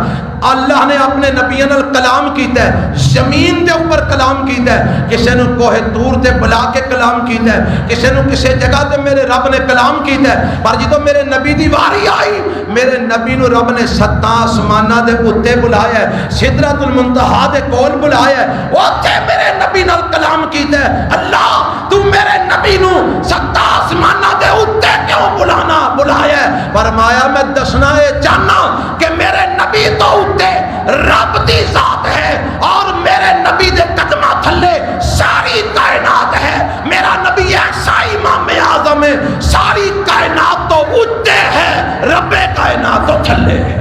اللہ نے اپنے نبیوں نال کلام کیتا ہے، زمین دے اوپر کلام کیتا ہے، کسے نو کوہ طور تے بلا کے کلام کیتا ہے، کسے نو کسے جگہ تے میرے رب نے کلام کیتا ہے۔ پر جدوں میرے نبی دی واری آئی، میرے نبی نو رب نے 7 آسماناں دے اوتے بلایا ہے، سدرۃ المنتہا دے کول بلایا ہے، اوتھے میرے نبی نال کلام کیتا ہے۔ اللہ تو میرے نبی نو 7 آسماناں دے اوتے کیوں بلایا ہے؟ فرمایا میں دسنا اے چاہنا کہ میرے نبی تو رب دی ذات ہے، اور میرے نبی دے قدمہ تھلے ساری کائنات ہے۔ میرا نبی ایسا امام اعظم ہے، ساری کائنات تو اٹھتے ہے، رب کائنات تو تھلے ہے،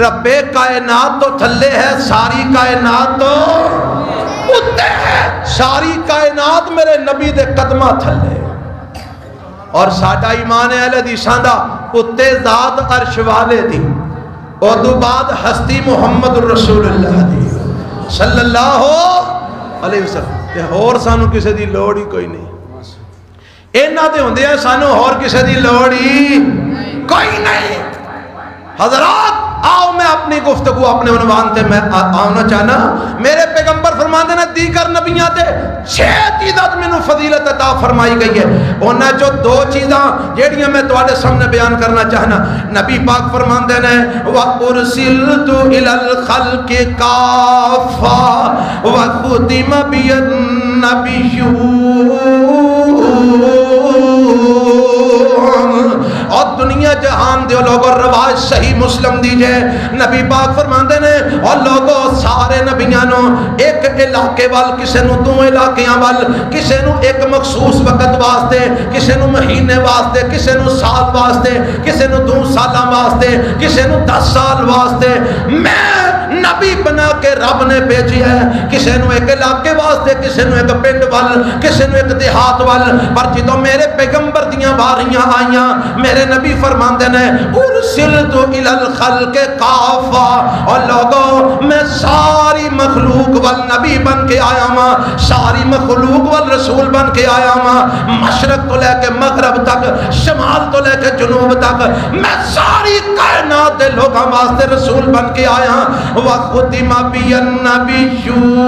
رب کائنات تو تھلے ہے، ساری کائنات تو اٹھتے ہے، ساری کائنات میرے نبی دے قدمہ تھلے۔ اور ساڈا ایمان ہے اہل حدیثاں دا اتے ذات عرش والے دی، اور تو بعد ہستی محمد الرسول اللہ دی صلی اللہ علیہ وسلم، تے اور سانو کسے دی لوڑ ہی کوئی نہیں، اینا دے ہوندے ہیں سانو اور کسے دی لوڑ ہی کوئی نہیں۔ حضرات آؤ میں اپنی گفتگو اپنے عنوان تے میں آنا چاہنا، میرے پیغمبر فرماندے نے دیگر نبیاں تے 6 چیزاں مینوں فضیلت عطا فرمائی گئی ہے، انہاں جو 2 چیزاں جیڑیاں میں تواڈے سامنے بیان کرنا چاہنا۔ نبی پاک فرماندے نے وَأُرْسِلْتُ إِلَى الْخَلْقِ كَافَّةً وَخُتِمَ بِيَ النَّبِيُّونَ، اور دنیا جہان دے لوگوں اور روایت صحیح مسلم دیجئے نبی پاک فرماندے نے اور لوگوں سارے نبیاں نو ایک علاقے وال کسے نو دو علاقیاں وال کسے نو ایک مخصوص وقت واسطے کسے نو مہینے واسطے کسے نو سال واسطے کسے نو 2 سالاں واسطے کسے نو 10 سال واسطے میں نبی بنا کے رب نے بھیجی ہے کسے نو ایک علاقے واسطے کسے نو ایک پنڈ وال کسے نو ایک دیہات وال پر جدوں میرے پیغمبر دیاں واریاں آئیاں میرے نبی فرماندے نے ارسلت الی الخلق کافہ اور لوگوں میں ساری مخلوق وال نبی بن کے آیا ہاں ساری مخلوق وال رسول بن کے آیا ہاں مشرق تو لے کے مغرب تک شمال تو لے کے جنوب تک میں ساری کائنات دے لوگاں واسطے رسول بن کے آیا ہاں وختم بی النبیون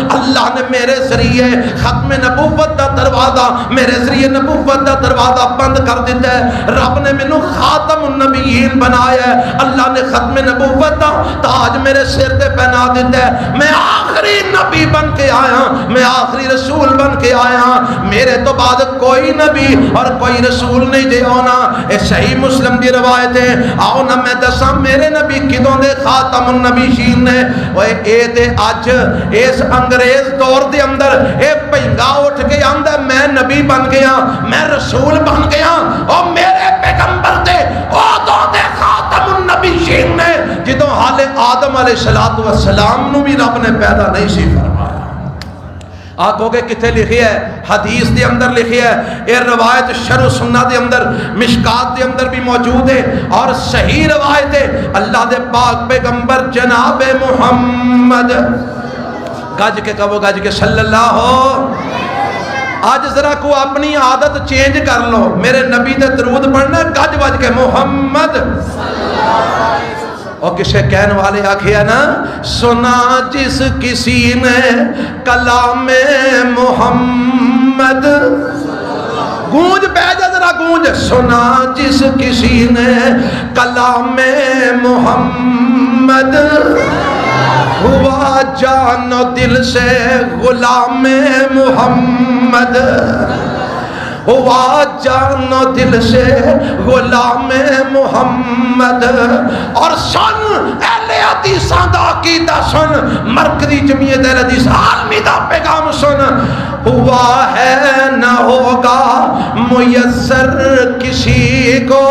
اللہ نے میرے ذریعے ختم نبوت دا دروازہ میرے ذریعے نبوت دا دروازہ بند کر دیتا ہے رب نے مینوں خاتم النبیین بنایا ہے اللہ نے ختم نبوت دا تاج میرے سر تے پہنا دیتا ہے میں آخری نبی بن کے آیا میں آخری رسول بن کے آیا میرے تو بعد کوئی نبی اور کوئی رسول نہیں دے ہونا اے صحیح مسلم دی روایت ہے آؤ نا میں دساں میرے نبی کدوں دے خاتم النبیین نے اوے اے تے اج اس انگریز دور دے اندر اے پہنگا اٹھ کے آندا میں نبی بن گیا میں رسول بن گیا او میرے پیغمبر دے او تو دے خاتم النبیین نے جدوں حال آدم علیہ السلام نو بھی رب نے پیدا نہیں سی فرمایا آگو کے کتے لکھی ہے حدیث دے اندر لکھی ہے یہ روایت شرح سنہ دے اندر مشکات دے اندر بھی موجود ہے اور صحیح روایت ہے اللہ دے پاک پیغمبر جناب محمد گج کے کہو گج کے صلی اللہ ہو آج ذرا کو اپنی عادت چینج کر لو میرے نبی دے درود پڑھنا گج وج کے محمد اور کسے کہنے والے آکھیا نا سنا جس کسی نے کلام محمد گونج بیجا ذرا گونج سنا جس کسی نے کلام محمد ہوا جان و دل سے غلام محمد ہوا جان و دل سے غلام محمد اور سن اہل حدیثاں دا عقیدہ سن مرکزی جمعیت اہل حدیث عالمی دا پیغام سن ہوا ہے نہ ہوگا میسر کسی کو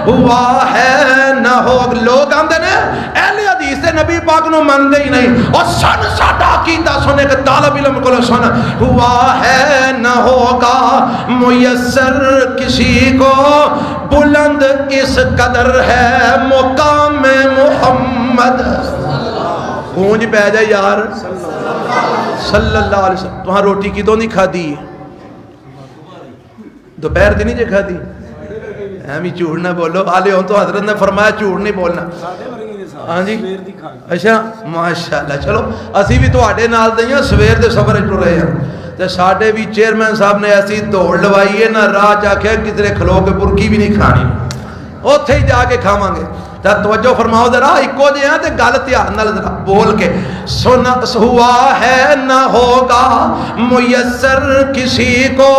ہوا ہے نہ ہوگا لوگ آندے نے اہل حدیث دے نبی پاک نو مندے ہی نہیں اور سن ساڈا عقیدہ سنے کہ طالب علم کو سن ہوا ہے نہ ہوگا میسر کسی کو بلند اس قدر ہے مقام محمد گونج پہ جائے یار صلی اللہ علیہ وسلم تو ہاں روٹی کی دو نہیں کھا دی دوپہر دی نہیں جے کھا دی ہمیں جھوٹ نہ بولو آلے ہوں تو حضرت نے فرمایا جھوٹ نہیں بولنا ہاں جی اچھا ماشاءاللہ چلو اسی بھی تو آڈے نال دئیاں سویر دے سفر اٹھو رہے ہیں تے ساڑھے بھی چیئرمین صاحب نے ایسی دوڑ لوائی ہے نہ راہ جا کے کتنے کھلو کے برکی بھی نہیں کھانی اوتھے ہی جا کے کھاواں گے تے توجہ فرماؤ ذرا اکو جے ہیں تے گل دھیان نال ذرا بول کے سنا ہوا ہے نہ ہوگا میسر کسی کو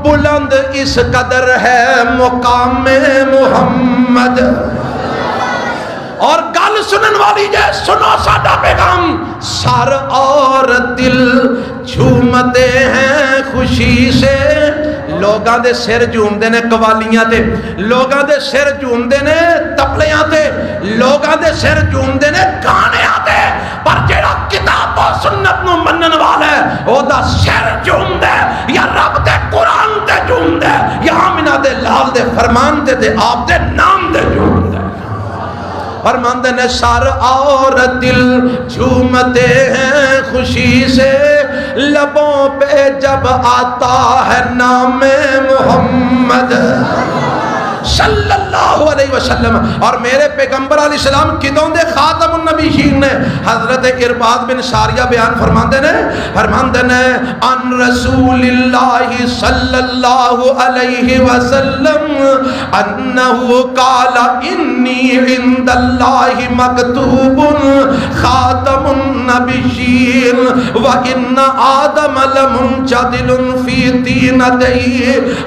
بلند اس قدر ہے مقام محمد اور گل سنن والی جے سنو ساڈا پیغام سر اور دل جھومتے ہیں خوشی سے لوگاں دے سر جھومدے نے قوالیاں تے لوگاں دے سر جھومدے نے تبلیاں تے لوگاں دے سر جھومدے نے گانیاں تے پر جیڑا کتاب و سنت نو منن والا ہے او دا سر جھومدا ہے یا رب دے قرآن تے جھومدا ہے یا آمنہ دے لال دے فرمان تے آپ دے نام دے جھومدا ہے فرماندے نے سر اور دل جھومتے ہیں خوشی سے لبوں پہ جب آتا ہے نام محمد صلی اللہ علیہ وسلم اور میرے پیغمبر علیہ السلام کدوں دے خاتم النبیین نے حضرت ارباد بن ساریہ بیان فرماندے نے ان رسول اللہ صلی اللہ علیہ وسلم انہو قال انی عند اللہ مکتوب خاتم النبیین وان آدم لمنجدل فی تینتہی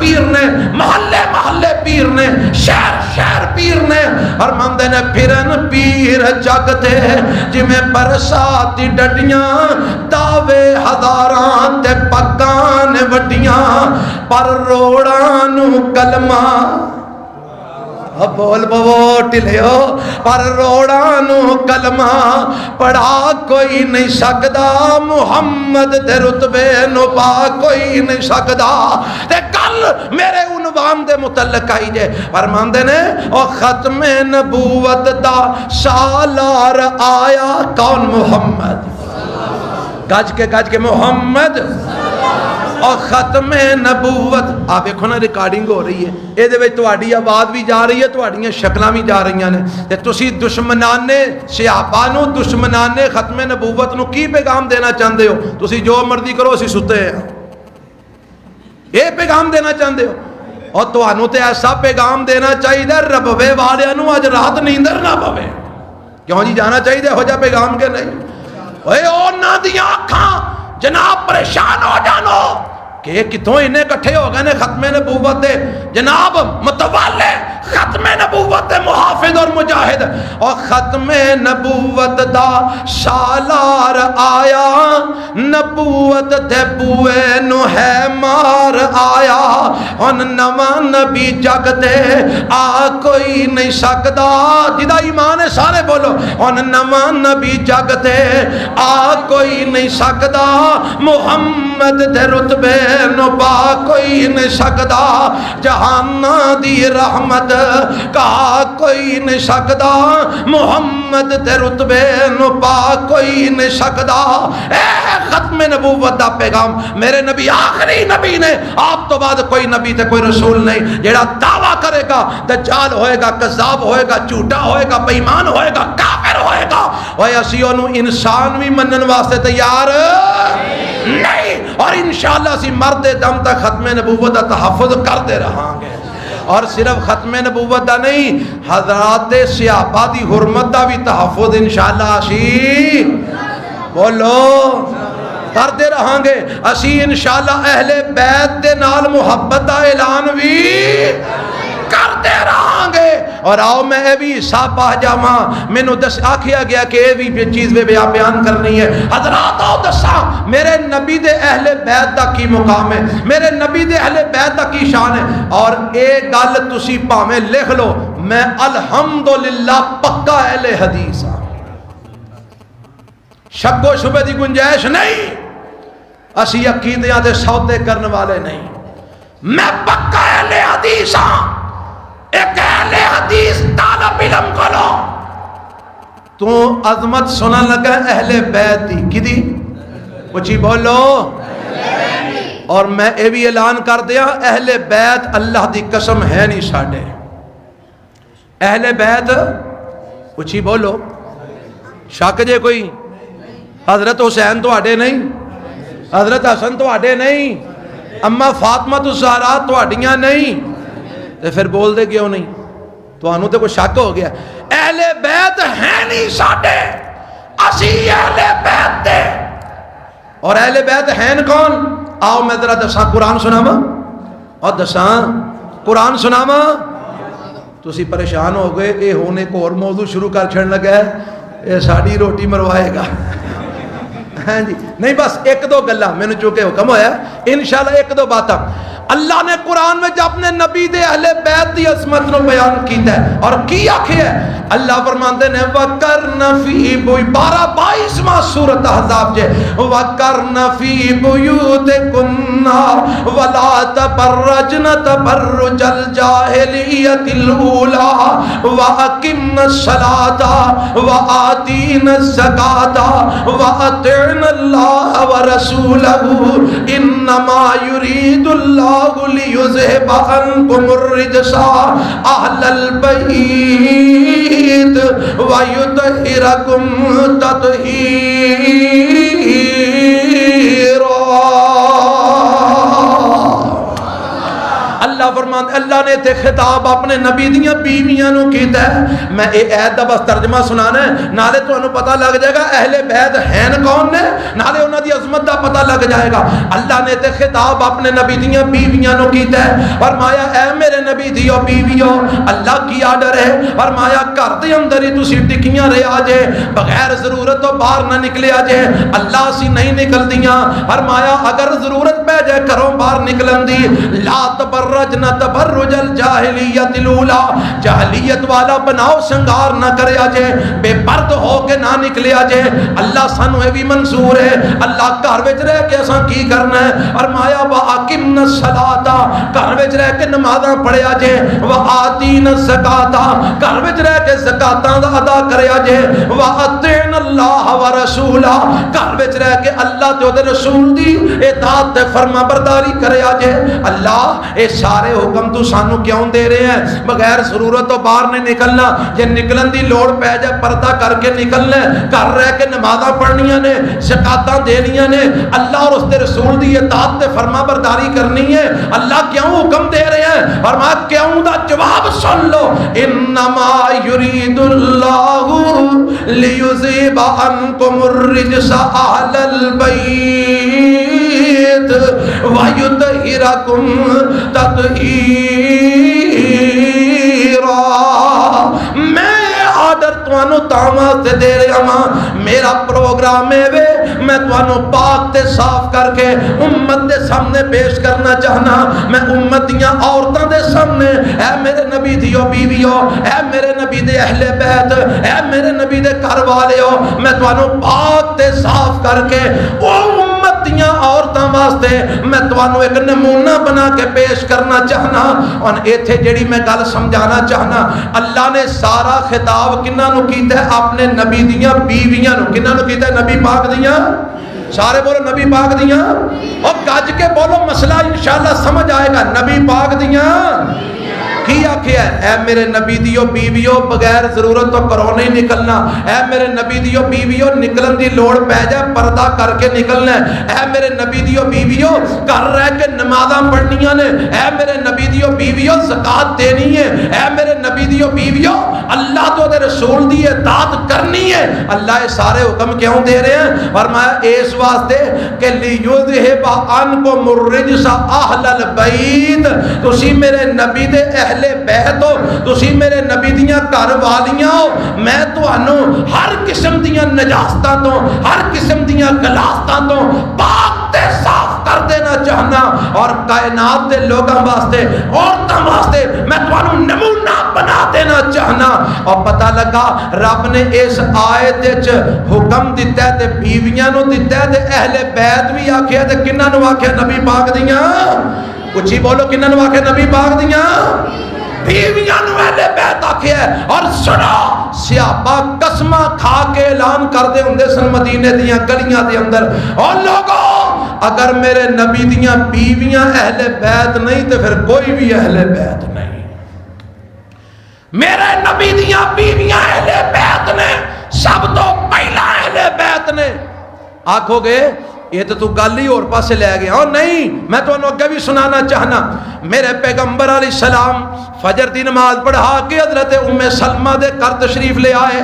پیر نے، محلے محلے پیر نے، شہر شہر پیر نے، اور مندے نے پھرن پیر جگ دے جویں برسات دی ڈڈیاں، دعوے ہزاراں تے پگاں نے وڈیاں، پر روڑاں نو کلمہ بول بو ٹلیو، پر روڑاں نو کلمہ پڑھا کوئی نہیں سکدا، محمد دے رتبے نو پا کوئی نہیں سکدا۔ تے کل میرے عنوان دے متعلق آئی جے، فرماندے نے او ختم نبوت دا سالار آیا کون؟ محمد، گج کے محمد، اور ختم نبوت آپ دیکھو نا ریکارڈنگ ہو رہی ہے، یہ دے وچ تہاڈی آواز بھی جا رہی ہے، تہاڈیاں شکلاں بھی جا رہی ہیں، تے تسی دشمنانے صحابہ نو، دشمنانے ختم نبوت نو کی پیغام دینا چاہندے ہو؟ تسی جو مرضی کرو، اسی ستے ہیں، یہ پیغام دینا چاہندے ہو؟ اور تہانوں تے ایسا پیغام دینا چاہیے ربوے والیاں نو اج رات نیندر نہ پوے، کیوں جی جانا چاہیے ہو جا پیغام کے نہیں؟ اوے انہاں دیاں اکھاں جناب پریشان ہو جانو کہ کتوں انہیں کٹھے ہو گئے نے ختم نبوت دے جناب متوالے، ختم نبوت دے محافظ اور مجاہد، اور ختم نبوت دا سالار آیا، نبوت دے بوئے نو ہے مار آیا، ان نواں نبی جگ دے آ کوئی نہیں سکدا، جدا ایمان ہے سارے بولو، ان نواں نبی جگ دے آ کوئی نہیں سکدا، محمد دے رتبے نو پا کوئی نہیں سکدا، جہانا دی رحمت کہا کوئی نہیں سکدا، محمد دے رتبے نو پا کوئی نہیں سکدا۔ اے ختم نبوت دا پیغام میرے نبی آخری نبی نے، آپ تو بعد کوئی نبی تے کوئی رسول نہیں جیڑا دعویٰ کرے گا دجال ہوئے گا، کذاب ہوئے گا، جھوٹا ہوئے گا، بے ایمان ہوئے گا، کافر ہوئے گا، وہ اسی انہوں انسان بھی منن واسطے تیار نہیں، اور انشاءاللہ اسی مرد دم تک ختم نبوت دا تحفظ کرتے رہاں گے، اور صرف ختم نبوت دا نہیں، حضرات صحابہ دی حرمت دا بھی تحفظ انشاءاللہ اسی بولو کرتے رہاں گے، اسی انشاءاللہ اہل بیت دے نال محبت دا اعلان بھی کرتے رہاں گے۔ اور آؤ میں اے بھی حصہ پا جاواں، مینوں دس آکھیا گیا کہ اے بھی چیز میں بیان کرنی ہے، حضرات آؤ دساں میرے نبی دے اہل بیت دا کی مقام ہے، میرے نبی دے اہل بیت دا کی شان ہے، اور اے گل تسی پاویں لکھ لو، میں الحمدللہ پکا اہل حدیث ہاں، شک و شبہ دی گنجائش نہیں، اسی عقیدیاں دے سودے کرنے والے نہیں، میں پکا اہل حدیث ہاں۔ ایک اہل حدیث طالب علم کو لو تو عظمت سنا لگا اہل بیت دی کی دی کچھ بولو، اور میں اے بھی اعلان کر دیا اہل بیت اللہ دی قسم ہے نہیں ساڑھے، اہل بیت کچھ بولو، شک جے کوئی؟ حضرت حسین تو آڈے نہیں، حضرت حسن تو آڈے نہیں، اما فاطمہ تو زہرا تو آڈیاں نہیں، تو پھر بول دے کیوں نہیں؟ تو آنوں تے کوئی شک ہو گیا، اہل بیت ہے نہیں ساڑھے، اسی اہل بیت دے، اور اہل بیت ہیں کون؟ آؤ میں ذرا دساں قرآن سناواں، اور دساں قرآن سناواں، تو اسی پریشان ہو گئے، اے ہونے کو اور موضوع شروع کر چھڑ لگا ہے، اے ساڑھی روٹی مروائے گا، ہاں جی نہیں بس ایک دو گلہ میں نے چونکہ حکم ہویا انشاءاللہ ایک دو باتاں، اللہ نے قرآن میں جب اپنے نبی دے اہل بیت دی عظمت نو بیان کیتا ہے، اور کی آکھے ہے اللہ فرماندے نے وَقَرْنَ فِي بارہ 22واں سورۃ احزاب جے وَقَرْنَ فِي بُيُوتِكُنَّ وَلَا تَبَرَّجْنَ تَبَرُّجَ الْجَاهِلِيَّةِ الْأُولَى وَأَقِمْنَ الصَّلَاةَ وَآتِينَ الزَّكَاةَ وَأَطِعْنَ اللَّهَ وَرَسُولَهُ إِنَّمَا يُرِيدُ اللَّهُ لِيُذْهِبَ عَنكُمُ الرِّجْسَ أَهْلَ الْبَيْتِ وَيُطَهِّرَكُمْ تَطْهِيرًا۔ اللہ اللہ فرماتا اللہ نے تے خطاب اپنے نبی دیاں بیویاں نو کیتا ہے. میں اے ایت دا بس ترجمہ سنانا ہے, نالے تانوں پتہ لگ جائے گا اہل بیت ہیں کون نے, نالے انہاں دی عظمت دا پتہ لگ جائے گا. اللہ نے تے خطاب اپنے نبی دیاں بیویاں نو کیتا ہے, فرمایا اے میرے نبی دیو بیویو, اللہ کی آرڈر ہے, فرمایا گھر دے اندر ہی تسی ٹکیاں رہیا جے, بغیر ضرورت تو باہر نہ نکلیا جے. اللہ سی نہیں نکل دیاں, فرمایا اگر ضرورت پہ جائے گھروں باہر نکلن دی, لا تبرجن تبرج الجاہلیت الاولی, جاہلیت والا بناؤ سنگار نہ کریا جے, بے پرد ہو کے نہ نکلیا جے. اللہ سانو یہ بھی منظور ہے, اللہ گھر وچ رہ کے اساں کی کرنا ہے, فرمایا واقمنا الصلاۃ, گھر وچ رہ کے نمازاں پڑھیا جے, وآتینا الزکاۃ, گھر وچ رہ کے زکاتاں دا ادا کریا جے, واطعنا اللہ ورسولہ, گھر وچ رہ کے اللہ تے اودے رسول دی اطاعت تے فرما برداری کریا جے. اللہ اے سارے حکم تو سانو کیوں دے رہے ہیں؟ بغیر ضرورت تو باہر نہیں نکلنا, جے نکلن دی لوڑ پے جائے پردہ کر کے نکلنا, گھر رہ کے نمازاں پڑھنیاں نے, زکاتاں دینیاں نے, اللہ اور اس دے رسول دی اطاعت تے فرما برداری کرنی ہے. اللہ کیوں حکم دے رہے ہیں؟ فرمایا کیوں دا جواب سن لو, انما یرید اللہ لیذہب عنکم الرجس اہل البیت ویطہرکم تطہیرا. میں آرڈر توانو تاما سے دے رہا ہاں, میرا پروگرام ہے وے, میں توانو پاک تے صاف کر کے امت دے سامنے پیش کرنا چاہنا. میں امت دیاں عورتاں دے سامنے, اے میرے نبی دیو بیویو, اے میرے نبی دے اہل بیت, اے میرے نبی دے گھر والیو, میں توانو پاک تے صاف کر کے او امت دیاں عورتاں واسطے میں توانو ایک نمونہ بنا کے پیش کرنا چاہنا. اور ایتھے جڑی میں گل سمجھانا چاہنا, اللہ نے سارا خطاب کنہاں نو کیتا ہے؟ اپنے نبی دیاں بیویاں نو. کنہاں نو کیتا ہے؟ نبی پاک دیاں. سارے بولو نبی پاک دیاں, اور گج کے بولو, مسئلہ انشاءاللہ سمجھ آئے گا. نبی پاک دیاں کی آکھیا ہے؟ اے میرے نبی دیو بیویو, بغیر ضرورت تو کرو نہیں نکلنا. اے میرے نبی دیو بیویو, نکلن دی لوڑ پہ جائے پردہ کر کے نکلنا. اے میرے نبی دیو بیویو, گھر رہ کے نمازاں پڑھنیاں نے. اے میرے نبی دیو بیویو, زکات دینی ہے. اے میرے نبی دیو بیویو, اللہ تو دے رسول دی اطاعت کرنی ہے. اللہ یہ سارے حکم کیوں دے رہے ہیں؟ فرمایا اس واسطے کہ لیذہب عنکم الرجس اہل البیت, تسی میرے نبی دے اہل بیت ہو, تسی میرے نبی دیاں گھر والیاں ہو. میں تانوں ہر قسم دیاں نجاستاں تو, ہر قسم دیاں غلاظتاں تو پاک تے صاف کر دینا چاہنا. اور کائنات دے لوگاں واسطے, عورتاں واسطے میں تانوں نمونہ بنا دینا چاہنا. اور پتہ لگا رب نے اس آیت وچ حکم دتا ہے تے بیویاں نو دتا ہے, تے اہل بیت بھی آکھیا, تے کنہاں نو آکھیا؟ نبی پاک دیاں. کچھ بولو کنہاں نو آکھیا؟ نبی پاک دیاں بیویاں نو اہل بیت آکھیا ہے. اور سنو, صحابہ قسماں کھا کے اعلان کردے ہوندے سن مدینے دیاں گلیاں دے اندر, اور لوگوں اگر میرے نبی دیاں بیویاں اہل بیت نہیں تے پھر کوئی بھی اہل بیت نہیں. میرے نبی دیاں بیویاں اہل بیت نے, سب تو پہلا اہل بیت نے. آکھو گے یہ تو گل ہی اور پاسے لے گیا. اور نہیں, میں تو اگے بھی سنانا چاہنا. میرے پیغمبر علیہ السلام فجر دی نماز پڑھا کے حضرت ام سلمہ دے گھر تشریف لے آئے,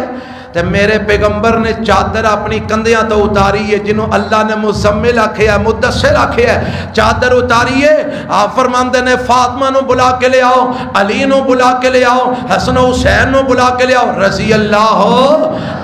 تے میرے پیغمبر نے چادر اپنی کندھیاں تو اتاری ہے, جنہوں اللہ نے مزمل آکھیا, مدثر آکھیا, چادر اتاری ہے. آپ فرماندے نے فاطمہ نو بلا کے لے آؤ, علی نو بلا کے لے آؤ, حسن و حسین نو بلا کے لے آؤ, رضی اللہ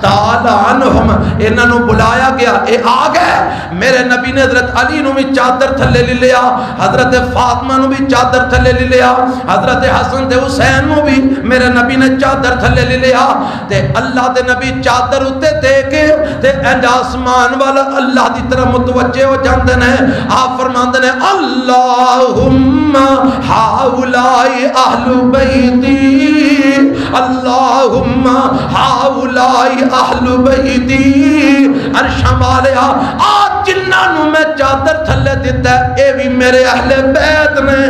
تعالی عنہم. انہاں نو بلایا گیا, اے آ گئے. میرے نبی نے حضرت علی نو بھی چادر تھلے لے لیا, حضرت فاطمہ نو بھی چادر تھلے لے لیا, حضرت حسن تے حسین نو بھی میرے نبی نے چادر تھلے لے لیا. تے اللہ دے نبی چادر اتے دے کے تے انج آسمان والا اللہ دی طرف متوجہ ہو جاندے نے. آپ فرماندے نے اللہم ہاؤلائی اہل بیتی, اللہم ہاؤلائی اہل بیتی. عرش مالیا آج جنہاں نو میں چادر تھلے دیتا ہے اے بھی میرے اہل بیت نے.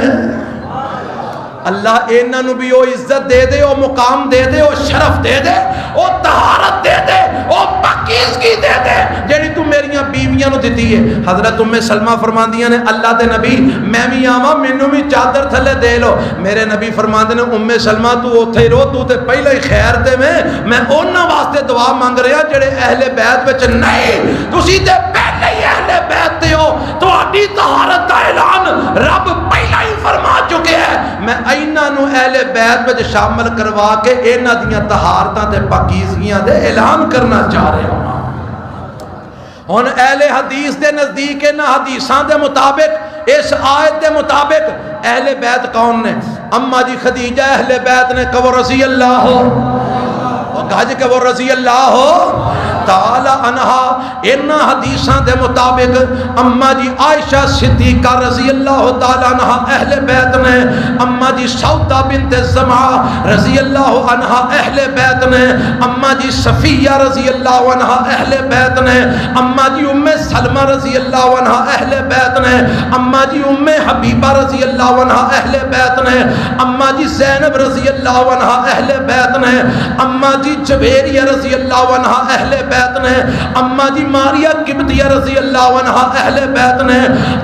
اللہ انہاں نو بھی او عزت دے دے, او مقام دے دے, او شرف دے دے, او طہارت دے دے, او پاکیزگی دے دے جیڑی تو میریاں بیویاں نو دیتی ہے. حضرت ام سلمہ فرماندیاں نے اللہ دے نبی میں بھی آواں مینوں بھی چادر تھلے دے لو. میرے نبی فرماندے نے ام سلمہ تو اوتھے ہی رو, تو تے پہلے ہی خیر دے میں انہاں واسطے دعا مانگ رہا جڑے اہل بیت وچ نہیں, تسی تے پہلے ہی اہل بیت تے ہو, تہاڈی طہارت دا اعلان رب پہلا ہی فرما چکے ہے. میں انہاں نو اہل بیت وچ شامل کروا کے انہاں دیاں طہارتاں تے پاکیزگیاں دے اعلان کرنا چاہ رہا ہوں. ہن اہل حدیث دے نزدیک انہاں حدیثاں دے مطابق اس آیت دے مطابق اہل بیت کون نے؟ اما جی خدیجہ اہل بیت نے, کہ وہ رضی اللہ ہو, گج کہ وہ رضی اللہ ہو تعالی عنہا. ان حدیثاں دے مطابق اما جی عائشہ صدیقہ رضی اللہ تعالی عنہا اہل بیت نے, اما جی سودا بنت زمعہ رضی اللہ عنہا اہل بیت نے, اما جی صفیہ رضی اللہ عنہا اہل بیت نے, اما جی ام سلمہ رضی اللہ عنہا اہل بیت نے, اما جی ام حبیبہ رضی اللہ عنہا اہل بیت نے, اما جی زینب رضی اللہ عنہا اہل بیت نے, اما جی جویریہ رضی اللہ عنہا اہل بیت نے, اما جی ماریہ قبطیہ رضی اللہ عنہا اہل بیت نے,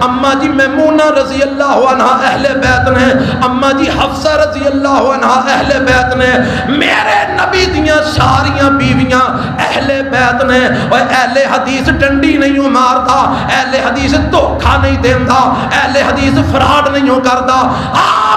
اما جی میمونہ رضی اللہ عنہا اہل بیت نے, اما جی حفصہ رضی اللہ عنہا اہل بیت نے. میرے نبی دیاں ساریاں بیویاں اہل بیت نے. اور اہل حدیث ڈنڈی نہیں مارتا, اہل حدیث دھوکا نہیں دیندا, اہل حدیث فراڈ نہیں کردا.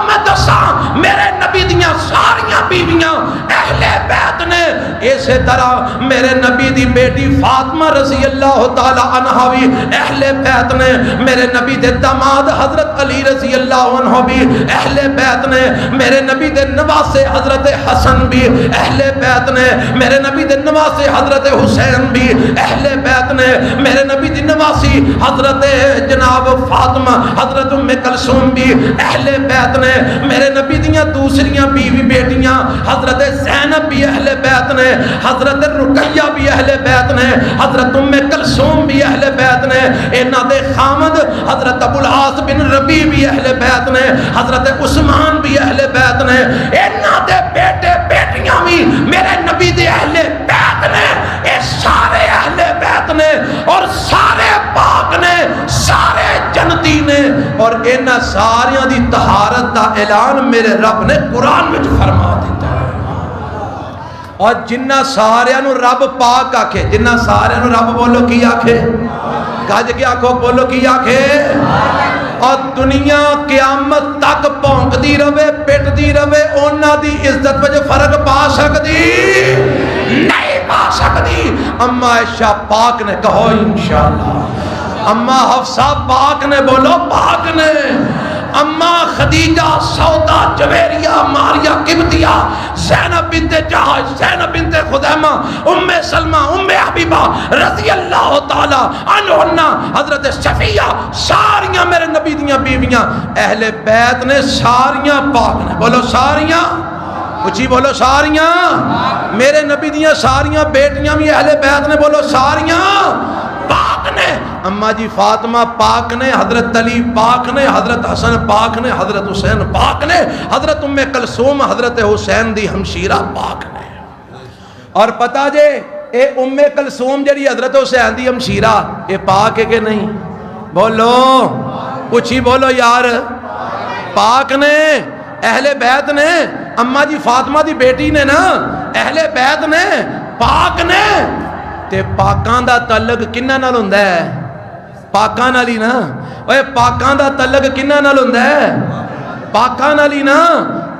میں دساں میرے نبی دیاں ساریاں بیویاں اہل بیت نے. اسی طرح میرے نبی دی بیٹی فاطمہ رضی اللہ تعالی عنہا بھی اہل بیت نے. میرے نبی دے داماد حضرت علی رضی اللہ عنہ بھی اہل بیت نے. میرے نبی دے نواسے حضرت حسن بھی اہل بیت نے. میرے نبی دے نواسے حضرت حسین بھی اہل بیت نے. میرے نبی دی نواسی حضرت جناب فاطمہ حضرت ام کلثوم بھی اہل بیت نے. میرے نبی دیاں دوسریاں بیوی بیٹیاں حضرت زینب بھی اہل بیت نے, حضرت رقیہ بھی اہل بیت نے, حضرت ام کلثوم بھی اہل بیت نے. انہاں دے خامد حضرت ابو العاص بن ربیع بھی اہل بیت نے, حضرت عثمان بھی اہل بیت نے. انہاں دے بیٹے بیٹیاں بھی میرے نبی دے اہل بیت نے. اے سارے اہل بیت نے اور سارے پاک نے, سارے جنتی نے. اور انہاں ساریاں دی طہارت دا اعلان میرے رب نے قرآن وچ فرما دیتا ہے. اور جنہ سارے نو رب پاک آکھے, جنہ سارے نو رب بولو کی آکھے, گج کے آکھو بولو کی آکھے. اور دنیا قیامت تک پونک دی رہے پٹ دی رہے, اونا دی عزت وجہ فرق پا سکتی نہیں پا سکتی. اما عائشہ پاک نے, کہو انشاءاللہ. اما حفصہ پاک نے, بولو پاک نے. اما خدیجہ, سودا, جویریہ, ماریہ قبطیہ, زینب بنت جہش, زینب بنت خزیمہ, ام سلمہ, ام حبیبہ رضی اللہ تعالی عنہن, حضرت صفیہ, ساریاں میرے نبی دیاں بیویاں اہل بیت نے, ساریاں پاک نے. بولو ساریاں, اچھی بولو ساریاں. میرے نبی دیاں ساریاں بیٹیاں بھی اہل بیت نے, بولو ساریاں پاک نے. اما جی فاطمہ پاک نے, حضرت علی پاک نے, حضرت حسن پاک نے, حضرت حسین پاک نے, حضرت ام کلثوم حضرت حسین دی ہمشیرہ پاک نے. اور پتہ جے اے ام کلثوم جڑی حضرت حسین دی ہمشیرہ اے پاک ہے کہ نہیں؟ بولو کچھ ہی بولو یار. پاک نے, اہل بیت نے. اما جی فاطمہ دی بیٹی نے نا, اہل بیت نے, پاک نے. تے پاکاں دا تعلق کنہ نال ہوندا ہے؟ پاکاں نال ہی نا. اوے پاکاں دا تعلق کنہ نال ہوندا ہے؟ پاکاں نال ہی نا.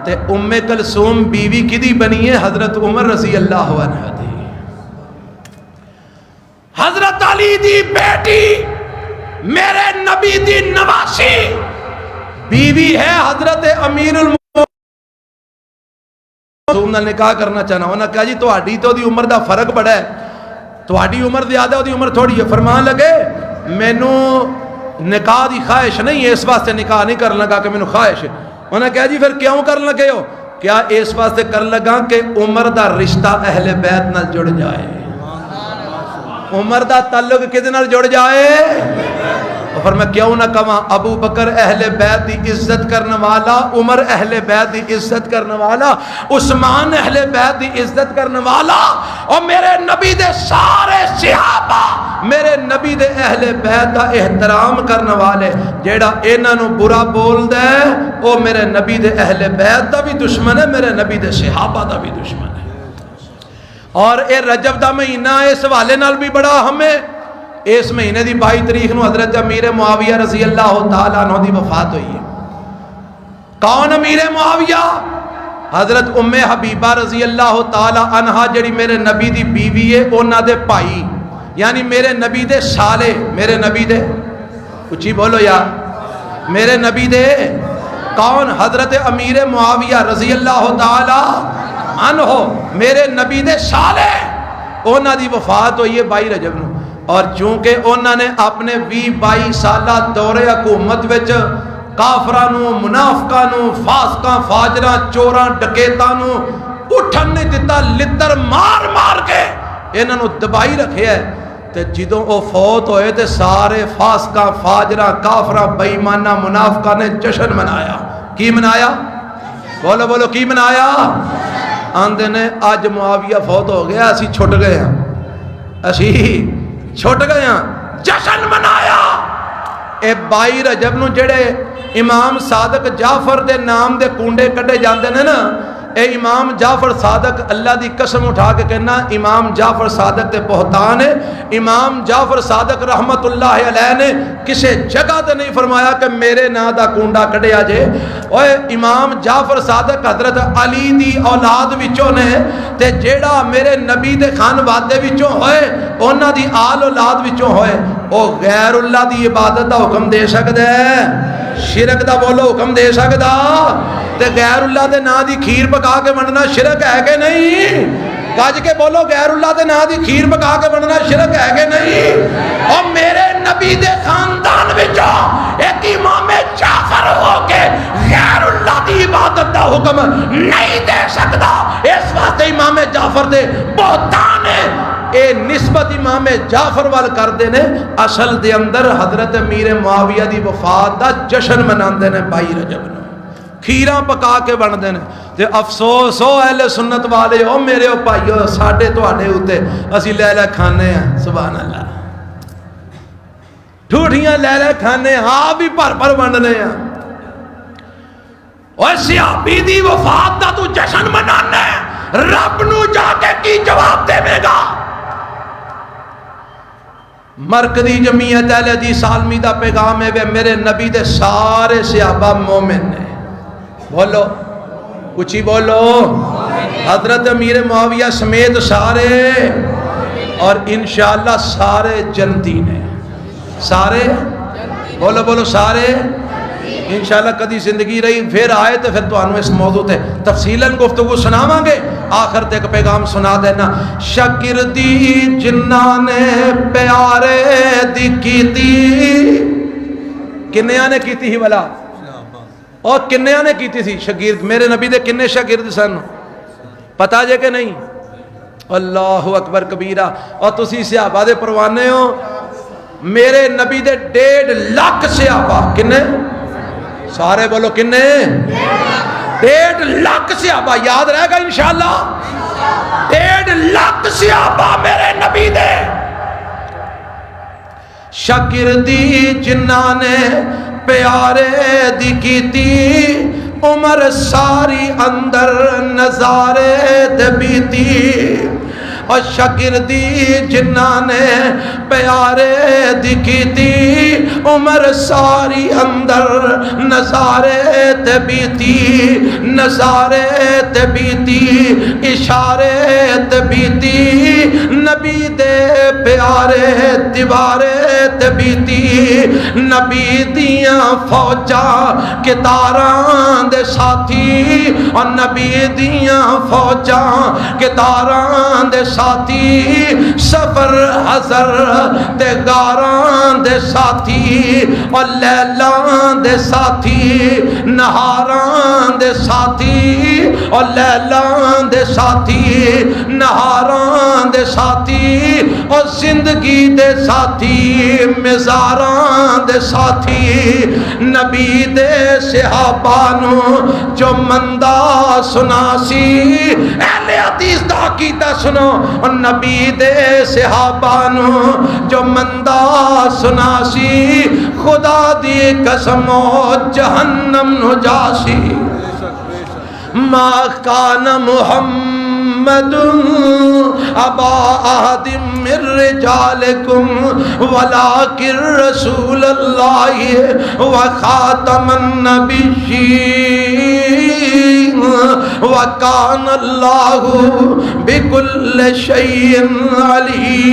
تے ام کلثوم بیوی کدی بنی ہے؟ حضرت عمر رضی اللہ عنہ دی. حضرت علی دی بیٹی میرے نبی دی نواسی بیوی ہے حضرت امیر المومنین نال نکاح کرنا چاہنا. انہاں کہا جی تہاڈی تو دی عمر دا فرق بڑا ہے, تہاڈی عمر زیادہ ہے, دی عمر تھوڑی ہے. فرمان لگے مینوں نکاح دی خواہش نہیں ہے, اس واسطے نکاح نہیں کر لگا کہ مینوں خواہش ہے. انہاں کہا جی پھر کیوں کر لگے ہو؟ کیا اس واسطے کر لگا کہ عمر دا رشتہ اہل بیت نال جڑ جائے, عمر دا تعلق کدے نال جڑ جائے. اور میں کیوں نہ کہاں ابو بکر اہل بیت دی عزت کرنے والا، عمر اہل بیت دی عزت کرنے والا، عثمان اہل بیت دی عزت کرنے والا، اور میرے نبی دے سارے صحابہ میرے نبی دے اہل بیت دا احترام کرنے والے، جیڑا انہاں نو برا بول دے او میرے نبی دے اہل بیت دا بھی دشمن ہے، میرے نبی دے صحابہ دا بھی دشمن ہے۔ اور اے رجب دا مہینہ اس حوالے نال بھی بڑا اہم ہے۔ اس مہینے دی 22 تاریخ نو حضرت امیر معاویہ رضی اللہ تعالیٰ عنہ دی وفات ہوئی ہے۔ کون امیر معاویہ؟ حضرت ام حبیبہ رضی اللہ تعالیٰ عنہ جڑی میرے نبی دی بیوی ہے، انہاں دے بھائی یعنی میرے نبی دے سالے، میرے نبی دے اچھی بولو یار، میرے نبی دے کون؟ حضرت امیر معاویہ رضی اللہ تعالیٰ عنہ میرے نبی دے سالے، انہاں دی وفات ہوئی ہے 22 رجب نو۔ اور چونکہ انہوں نے اپنے 20-22 سالہ دور حکومت وچ کافراں نو، منافقاں نو، فاسقاں فاجراں چوراں ڈکیتاں نو اٹھن نہیں دتا، لتر مار مار کے انہاں نو دبائی رکھے ہے، تے جدوں او فوت ہوئے تے سارے فاسقاں فاجراں کافراں بے ایماناں منافقاں نے جشن منایا۔ کی منایا؟ بولو بولو کی منایا؟ آندے نے آج معاویہ فوت ہو گیا، اسی چھٹ گئے ہیں، اسی چھوٹ گئے ہیں، جشن منایا۔ اے 22 رجب نو جڑے امام صادق جعفر دے نام دے کنڈے کٹے جاندے نے نا، اے امام جعفر صادق، اللہ دی قسم اٹھا کے کہنا امام جعفر صادق تے بہتان ہے۔ امام جعفر صادق رحمت اللہ علیہ نے کسے جگہ تے نہیں فرمایا کہ میرے نا دا کنڈا کٹیا جے۔ اوے امام جعفر صادق حضرت علی دی اولاد وچوں نے، تے جیڑا میرے نبی دے خانوادے وچوں ہوئے، انہاں دی آل اولاد وچوں ہوئے، او غیر اللہ دی عبادت دا حکم دے سکدا ہے؟ شرک دا بولو حکم دے سکدا؟ تے غیر اللہ دے نا دی کھیر پکا کے ونڈنا شرک ہے کہ نہیں؟ گج کے بولو غیر اللہ دے نا دی کھیر پکا کے ونڈنا شرک ہے کہ نہیں؟ اور میرے نبی دے خاندان وچوں ایک امام جعفر ہو کے غیر اللہ دی عبادت دا حکم نہیں دے سکدا، اس واسطے امام جعفر دے بہتان ہے۔ اے نسبت امام جعفر وال کردے نے، اصل دے اندر حضرت امیر معاویہ دی وفات دا جشن مناندے نے 22 رجب نو، کھیراں پکا کے بندے نے۔ تے افسوس ہو اہل سنت والے ہو میرے او بھائیو، ساڈے تواڈے اوتے اسی لے لے کھانے ہیں، سبحان اللہ، ٹھوٹیاں لے لے کھانے ہاں بھی بھر بھر بنڈنے ہیں۔ اور صحابی دی وفات دا تو جشن منانا ہے، رب نو جا کے کی جواب دے گا؟ مرکزی جمعیت اہل حدیث عالمی دا پیغام ہے میرے نبی دے سارے صحابہ مومن نے، بولو کچھ بولو، حضرت امیر معاویہ سمیت سارے، اور انشاءاللہ سارے جنتی نے، سارے بولو بولو سارے انشاءاللہ۔ کدی زندگی رہی پھر آئے تو پھر تو اس موضوع تے تفصیلاً گفتگو سناواں گے۔ آخر تے ایک پیغام سنا دینا، شاگردی جنہاں نے پیارے دی کیتی، کنیاں نے کیتی ہی والا، اور کنیاں نے کیتی تھی شاگرد؟ میرے نبی دے کنے شاگرد سن پتا جے کہ نہیں؟ اللہ اکبر کبیرہ۔ اور تسی صحابہ دے پروانے ہو، میرے نبی دے 1.5 لاکھ صحابہ، کنے؟ سارے بولو کنے؟ 1.5 لاکھ صحابہ، یاد رہے گا انشاءاللہ؟ 1.5 لاکھ صحابہ میرے نبی دے، شاگردی جنہاں نے پیارے دی کیتی، عمر ساری اندر نظارے دے بیتی، اور شاگردی جنہاں نے پیارے دی کیتی، عمر ساری اندر نظارے تے بیتی، نظارے تے بیتی، اشارے تے بیتی، نبی دے پیارے دیوارے تے بیتی، نبی دیاں فوجاں کتاراں دے ساتھی، اور نبی دیاں فوجاں کتاراں دے ساتھی، سفر حضر دے گاراں دے ساتھی، اور لیلاں دے ساتھی، نہاراں دے ساتھی، اور لیلاں دے ساتھی نہاراں دے ساتھی اور زندگی دے ساتھی مزاراں دے ساتھی نبی دے صحابانو جو مندہ سنا سی اہل حدیث دا عقیدہ سنو اور نبی دے صحابانو جو مندہ سنا سی خدا دی قسم جہنم نو جاسی ما کان محمد ابا احد من رجالکم ولکن رسول اللہ وخاتم النبیین وکان اللہ بکل شیء علیما۔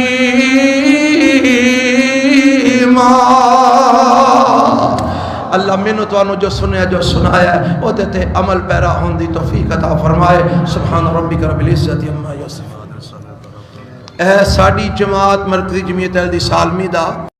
اللہ میں نے تو جو سنیا جو سنایا ہے وہ دیتے عمل پیرا ہون دی توفیق عطا فرمائے۔ سبحان ربک رب العزت عما یصفون۔ اے ساڑی جماعت مرکزی جمعیت اہل دی سالمی دا